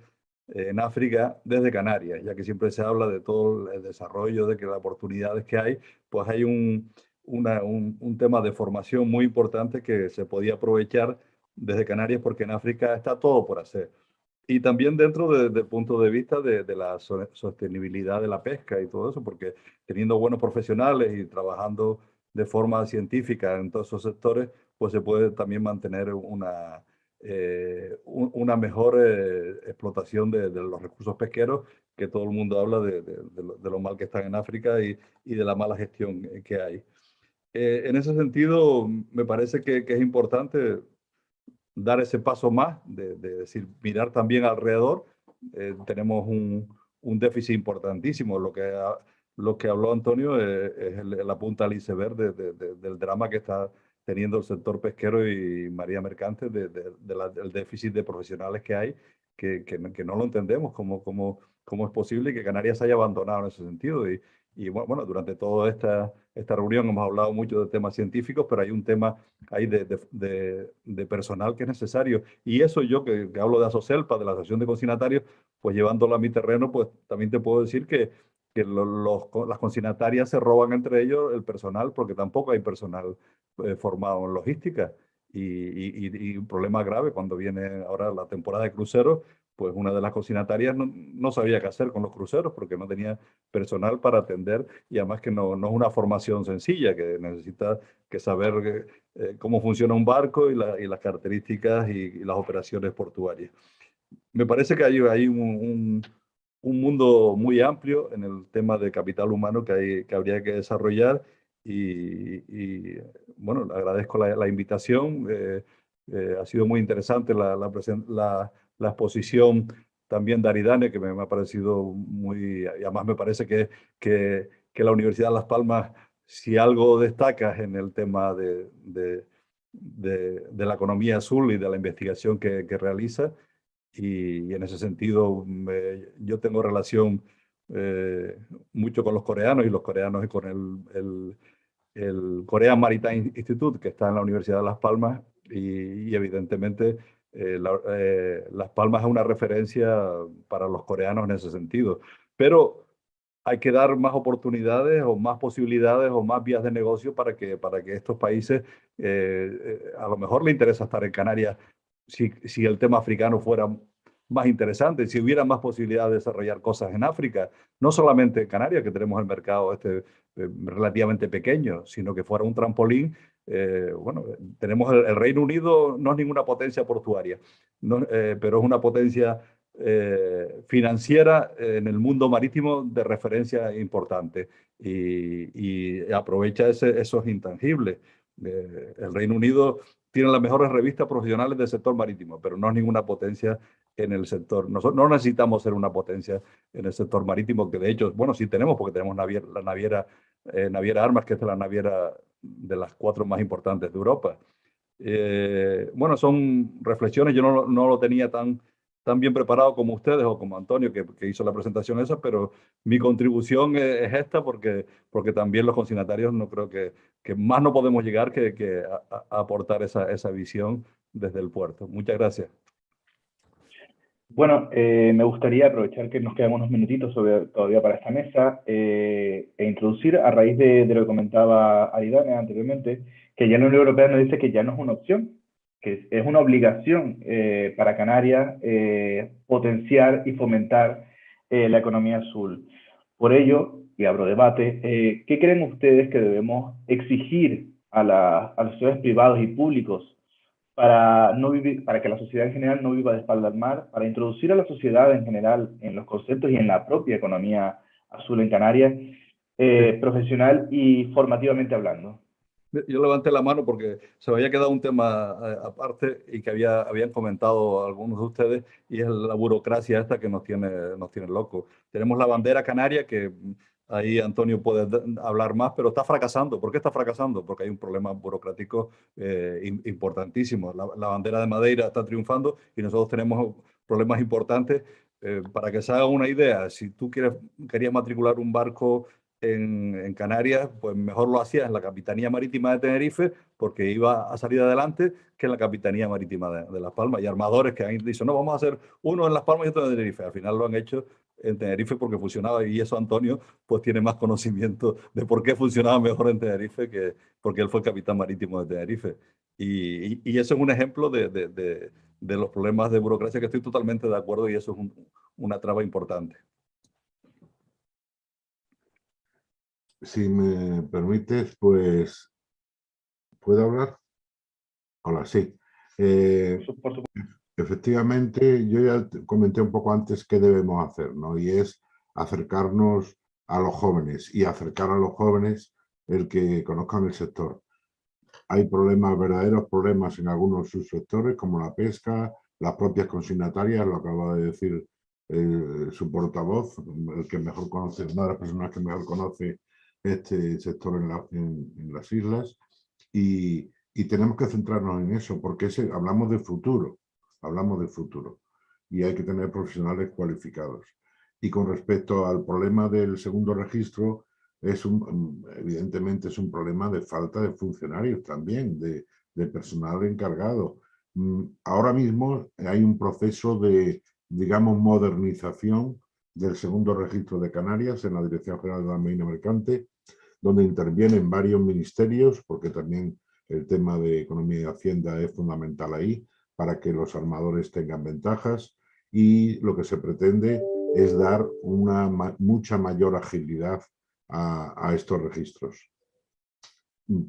en África desde Canarias, ya que siempre se habla de todo el desarrollo, de que las oportunidades que hay, pues hay un tema de formación muy importante que se podía aprovechar desde Canarias, porque en África está todo por hacer. Y también dentro del punto de vista de la sostenibilidad de la pesca y todo eso, porque teniendo buenos profesionales y trabajando de forma científica en todos esos sectores, pues se puede también mantener una mejor explotación de los recursos pesqueros, que todo el mundo habla de lo mal que están en África y de la mala gestión que hay. En ese sentido, me parece que es importante dar ese paso más, de decir, mirar también alrededor. Tenemos un déficit importantísimo. Lo que habló Antonio es la punta del iceberg del drama que está teniendo el sector pesquero y marina mercante, del déficit de profesionales que hay, que no lo entendemos, cómo es posible que Canarias se haya abandonado en ese sentido. Y bueno, durante toda esta reunión hemos hablado mucho de temas científicos, pero hay un tema ahí de personal que es necesario. Y eso yo que hablo de ASOCELPA, de la Asociación de Consignatarios, pues llevándolo a mi terreno, pues también te puedo decir que las consignatarias se roban entre ellos el personal, porque tampoco hay personal formado en logística. Y un problema grave cuando viene ahora la temporada de cruceros, pues una de las consignatarias no sabía qué hacer con los cruceros porque no tenía personal para atender, y además que no es una formación sencilla, que necesita que saber cómo funciona un barco y las características y las operaciones portuarias. Me parece que hay un mundo muy amplio en el tema de capital humano que habría que desarrollar, bueno, le agradezco la invitación. Ha sido muy interesante la exposición también de Aridane, que me ha parecido muy, y además me parece que la Universidad de Las Palmas, si algo destaca en el tema de la economía azul y de la investigación que realiza. Y en ese sentido, yo tengo relación mucho con los coreanos, y los coreanos y con el Korean Maritime Institute, que está en la Universidad de Las Palmas, y evidentemente Las Palmas es una referencia para los coreanos en ese sentido. Pero hay que dar más oportunidades o más posibilidades o más vías de negocio para que estos países, a lo mejor le interesa estar en Canarias si el tema africano fuera más interesante, si hubiera más posibilidad de desarrollar cosas en África, no solamente en Canarias, que tenemos el mercado relativamente pequeño, sino que fuera un trampolín. Bueno, tenemos el Reino Unido, no es ninguna potencia portuaria, pero es una potencia financiera en el mundo marítimo de referencia importante, y aprovecha esos intangibles. El Reino Unido tiene las mejores revistas profesionales del sector marítimo, pero no es ninguna potencia en el sector. Nosotros no necesitamos ser una potencia en el sector marítimo, que de hecho, bueno, sí tenemos, porque tenemos la Naviera Armas, que es la naviera de las 4 más importantes de Europa. Bueno, son reflexiones. Yo no lo tenía tan bien preparado como ustedes o como Antonio, que hizo la presentación esa, pero mi contribución es esta, porque también los consignatarios no creo que más no podemos llegar que a aportar esa visión desde el puerto. Muchas gracias. Bueno, me gustaría aprovechar que nos quedan unos minutitos todavía para esta mesa, e introducir, a raíz de lo que comentaba Aridane anteriormente, que ya la Unión Europea nos dice que ya no es una opción, que es una obligación para Canarias potenciar y fomentar la economía azul. Por ello, y abro debate, ¿qué creen ustedes que debemos exigir a los sectores privados y públicos para que la sociedad en general no viva de espalda al mar, para introducir a la sociedad en general en los conceptos y en la propia economía azul en Canarias, profesional y formativamente hablando? Yo levanté la mano porque se me había quedado un tema aparte, y que habían comentado algunos de ustedes, y es la burocracia esta que nos tiene locos. Tenemos la bandera canaria, que ahí Antonio puede hablar más, pero está fracasando. ¿Por qué está fracasando? Porque hay un problema burocrático importantísimo. La bandera de Madeira está triunfando y nosotros tenemos problemas importantes. Para que se haga una idea, si tú querías matricular un barco en Canarias, pues mejor lo hacías en la Capitanía Marítima de Tenerife, porque iba a salir adelante, que en la Capitanía Marítima de Las Palmas. Y armadores que han dicho, no, vamos a hacer uno en Las Palmas y otro en Tenerife. Al final lo han hecho en Tenerife porque funcionaba, y eso Antonio pues tiene más conocimiento de por qué funcionaba mejor en Tenerife, porque él fue el capitán marítimo de Tenerife. Y eso es un ejemplo de los problemas de burocracia, que estoy totalmente de acuerdo y eso es una traba importante. Si me permites, pues, ¿puedo hablar? Hola, sí. Por supuesto. Efectivamente, yo ya comenté un poco antes qué debemos hacer, ¿no? Y es acercarnos a los jóvenes y acercar a los jóvenes el que conozcan el sector. Hay problemas, verdaderos problemas en algunos subsectores, como la pesca, las propias consignatarias, lo acaba de decir su portavoz, el que mejor conoce, una de las personas que mejor conoce este sector en las islas, y tenemos que centrarnos en eso, porque hablamos de futuro, y hay que tener profesionales cualificados. Y con respecto al problema del segundo registro, evidentemente es un problema de falta de funcionarios también, de personal encargado. Ahora mismo hay un proceso de, digamos, modernización del segundo registro de Canarias en la Dirección General de la Marina Mercante, donde intervienen varios ministerios, porque también el tema de economía y hacienda es fundamental ahí, para que los armadores tengan ventajas, y lo que se pretende es dar una mucha mayor agilidad a estos registros.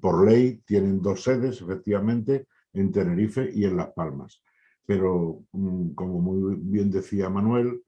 Por ley tienen 2 sedes, efectivamente, en Tenerife y en Las Palmas. Pero, como muy bien decía Manuel,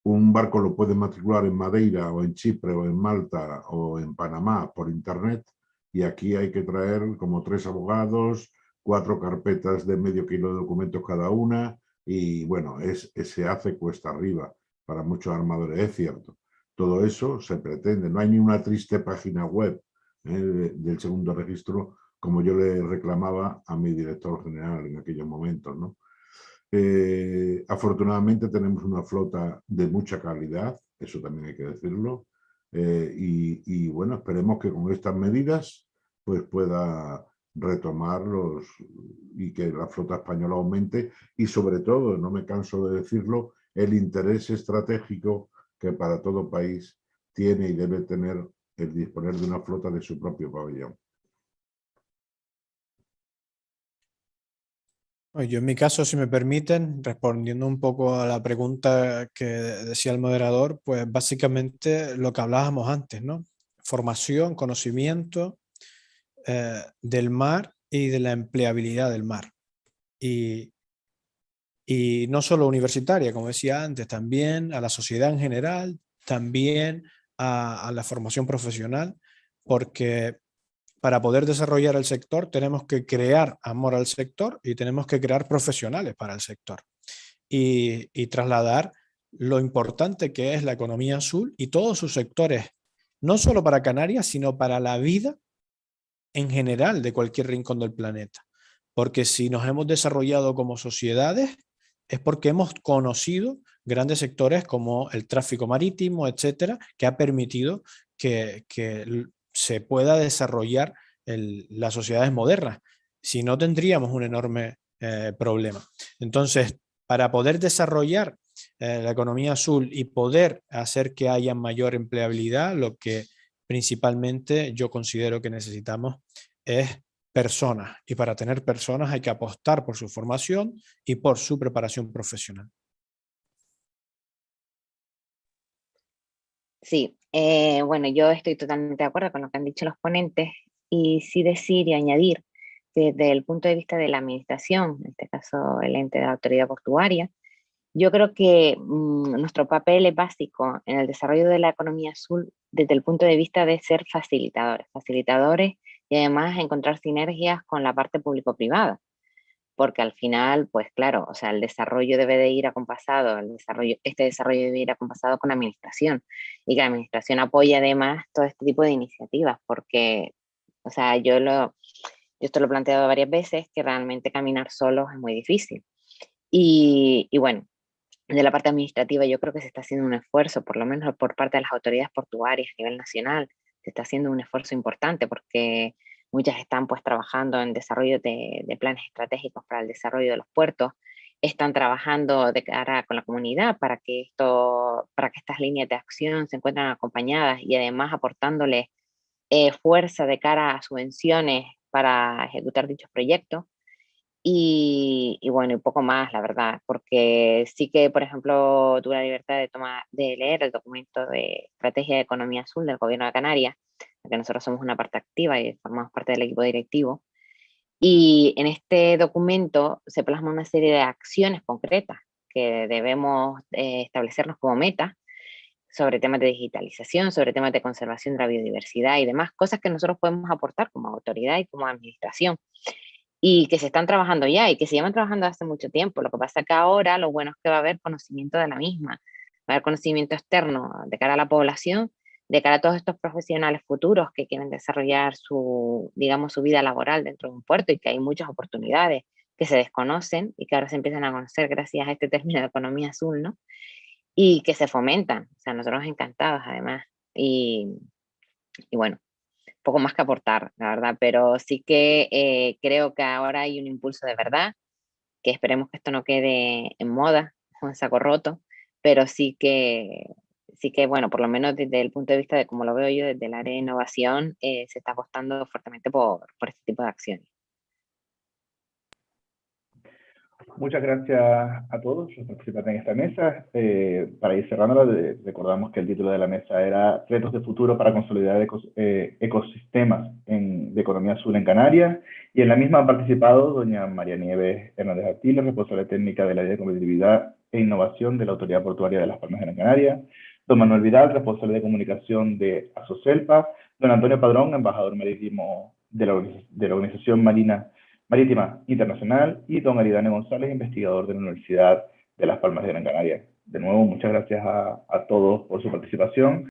un barco lo puede matricular en Madeira o en Chipre o en Malta o en Panamá por internet, y aquí hay que traer como 3 abogados, 4 carpetas de medio kilo de documentos cada una, y bueno, se hace cuesta arriba para muchos armadores, es cierto. Todo eso se pretende, no hay ni una triste página web del segundo registro, como yo le reclamaba a mi director general en aquellos momentos, ¿no? Afortunadamente tenemos una flota de mucha calidad, eso también hay que decirlo, y bueno, esperemos que con estas medidas pues pueda retomarlos y que la flota española aumente, y sobre todo, no me canso de decirlo, el interés estratégico que para todo país tiene y debe tener el disponer de una flota de su propio pabellón. Yo en mi caso, si me permiten, respondiendo un poco a la pregunta que decía el moderador, pues básicamente lo que hablábamos antes, ¿no? Formación, conocimiento del mar y de la empleabilidad del mar. Y no solo universitaria, como decía antes, también a la sociedad en general, también a la formación profesional, porque para poder desarrollar el sector tenemos que crear amor al sector y tenemos que crear profesionales para el sector y trasladar lo importante que es la economía azul y todos sus sectores, no solo para Canarias, sino para la vida en general de cualquier rincón del planeta. Porque si nos hemos desarrollado como sociedades es porque hemos conocido grandes sectores como el tráfico marítimo, etcétera, que ha permitido que se pueda desarrollar las sociedades modernas. Si no, tendríamos un enorme problema. Entonces, para poder desarrollar la economía azul y poder hacer que haya mayor empleabilidad, lo que principalmente yo considero que necesitamos es personas, y para tener personas hay que apostar por su formación y por su preparación profesional. Sí, bueno, yo estoy totalmente de acuerdo con lo que han dicho los ponentes y sí decir y añadir que desde el punto de vista de la administración, en este caso el ente de la autoridad portuaria, yo creo que nuestro papel es básico en el desarrollo de la economía azul desde el punto de vista de ser facilitadores y además encontrar sinergias con la parte público-privada, porque al final, pues claro, o sea, el desarrollo debe de ir acompasado, este desarrollo debe ir acompasado con la administración y que la administración apoye además todo este tipo de iniciativas, porque, o sea, yo esto lo he planteado varias veces, que realmente caminar solos es muy difícil. Y bueno, de la parte administrativa yo creo que se está haciendo un esfuerzo, por lo menos por parte de las autoridades portuarias a nivel nacional, se está haciendo un esfuerzo importante porque muchas están pues trabajando en desarrollo de planes estratégicos para el desarrollo de los puertos, están trabajando de cara con la comunidad para que estas líneas de acción se encuentren acompañadas y además aportándoles fuerza de cara a subvenciones para ejecutar dichos proyectos. y bueno, y poco más, la verdad, porque sí que, por ejemplo, tuve la libertad de leer el documento de Estrategia de Economía Azul del Gobierno de Canarias, que nosotros somos una parte activa y formamos parte del equipo directivo. Y en este documento se plasma una serie de acciones concretas que debemos establecernos como meta sobre temas de digitalización, sobre temas de conservación de la biodiversidad y demás, cosas que nosotros podemos aportar como autoridad y como administración y que se están trabajando ya y que se llevan trabajando hace mucho tiempo. Lo que pasa es que ahora lo bueno es que va a haber conocimiento de la misma, va a haber conocimiento externo de cara a la población, de cara a todos estos profesionales futuros que quieren desarrollar su, digamos, su vida laboral dentro de un puerto y que hay muchas oportunidades que se desconocen y que ahora se empiezan a conocer gracias a este término de economía azul, ¿no? Y que se fomentan. O sea, nosotros encantados además. Y bueno, poco más que aportar, la verdad, pero sí que creo que ahora hay un impulso de verdad, que esperemos que esto no quede en moda o en saco roto, pero sí que, bueno, por lo menos desde el punto de vista de cómo lo veo yo, desde el área de innovación, se está apostando fuertemente por este tipo de acciones. Muchas gracias a todos los participantes en esta mesa. Para ir cerrándola, recordamos que el título de la mesa era Retos de futuro para consolidar ecosistemas de economía azul en Canarias. Y en la misma han participado doña María Nieves Hernández Artiles, responsable técnica del área de competitividad e innovación de la Autoridad Portuaria de Las Palmas de Gran Canaria; don Manuel Vidal, responsable de comunicación de Asocelpa; don Antonio Padrón, embajador marítimo de la Organización Marítima Internacional; y don Aridane González, investigador de la Universidad de Las Palmas de Gran Canaria. De nuevo, muchas gracias a todos por su participación.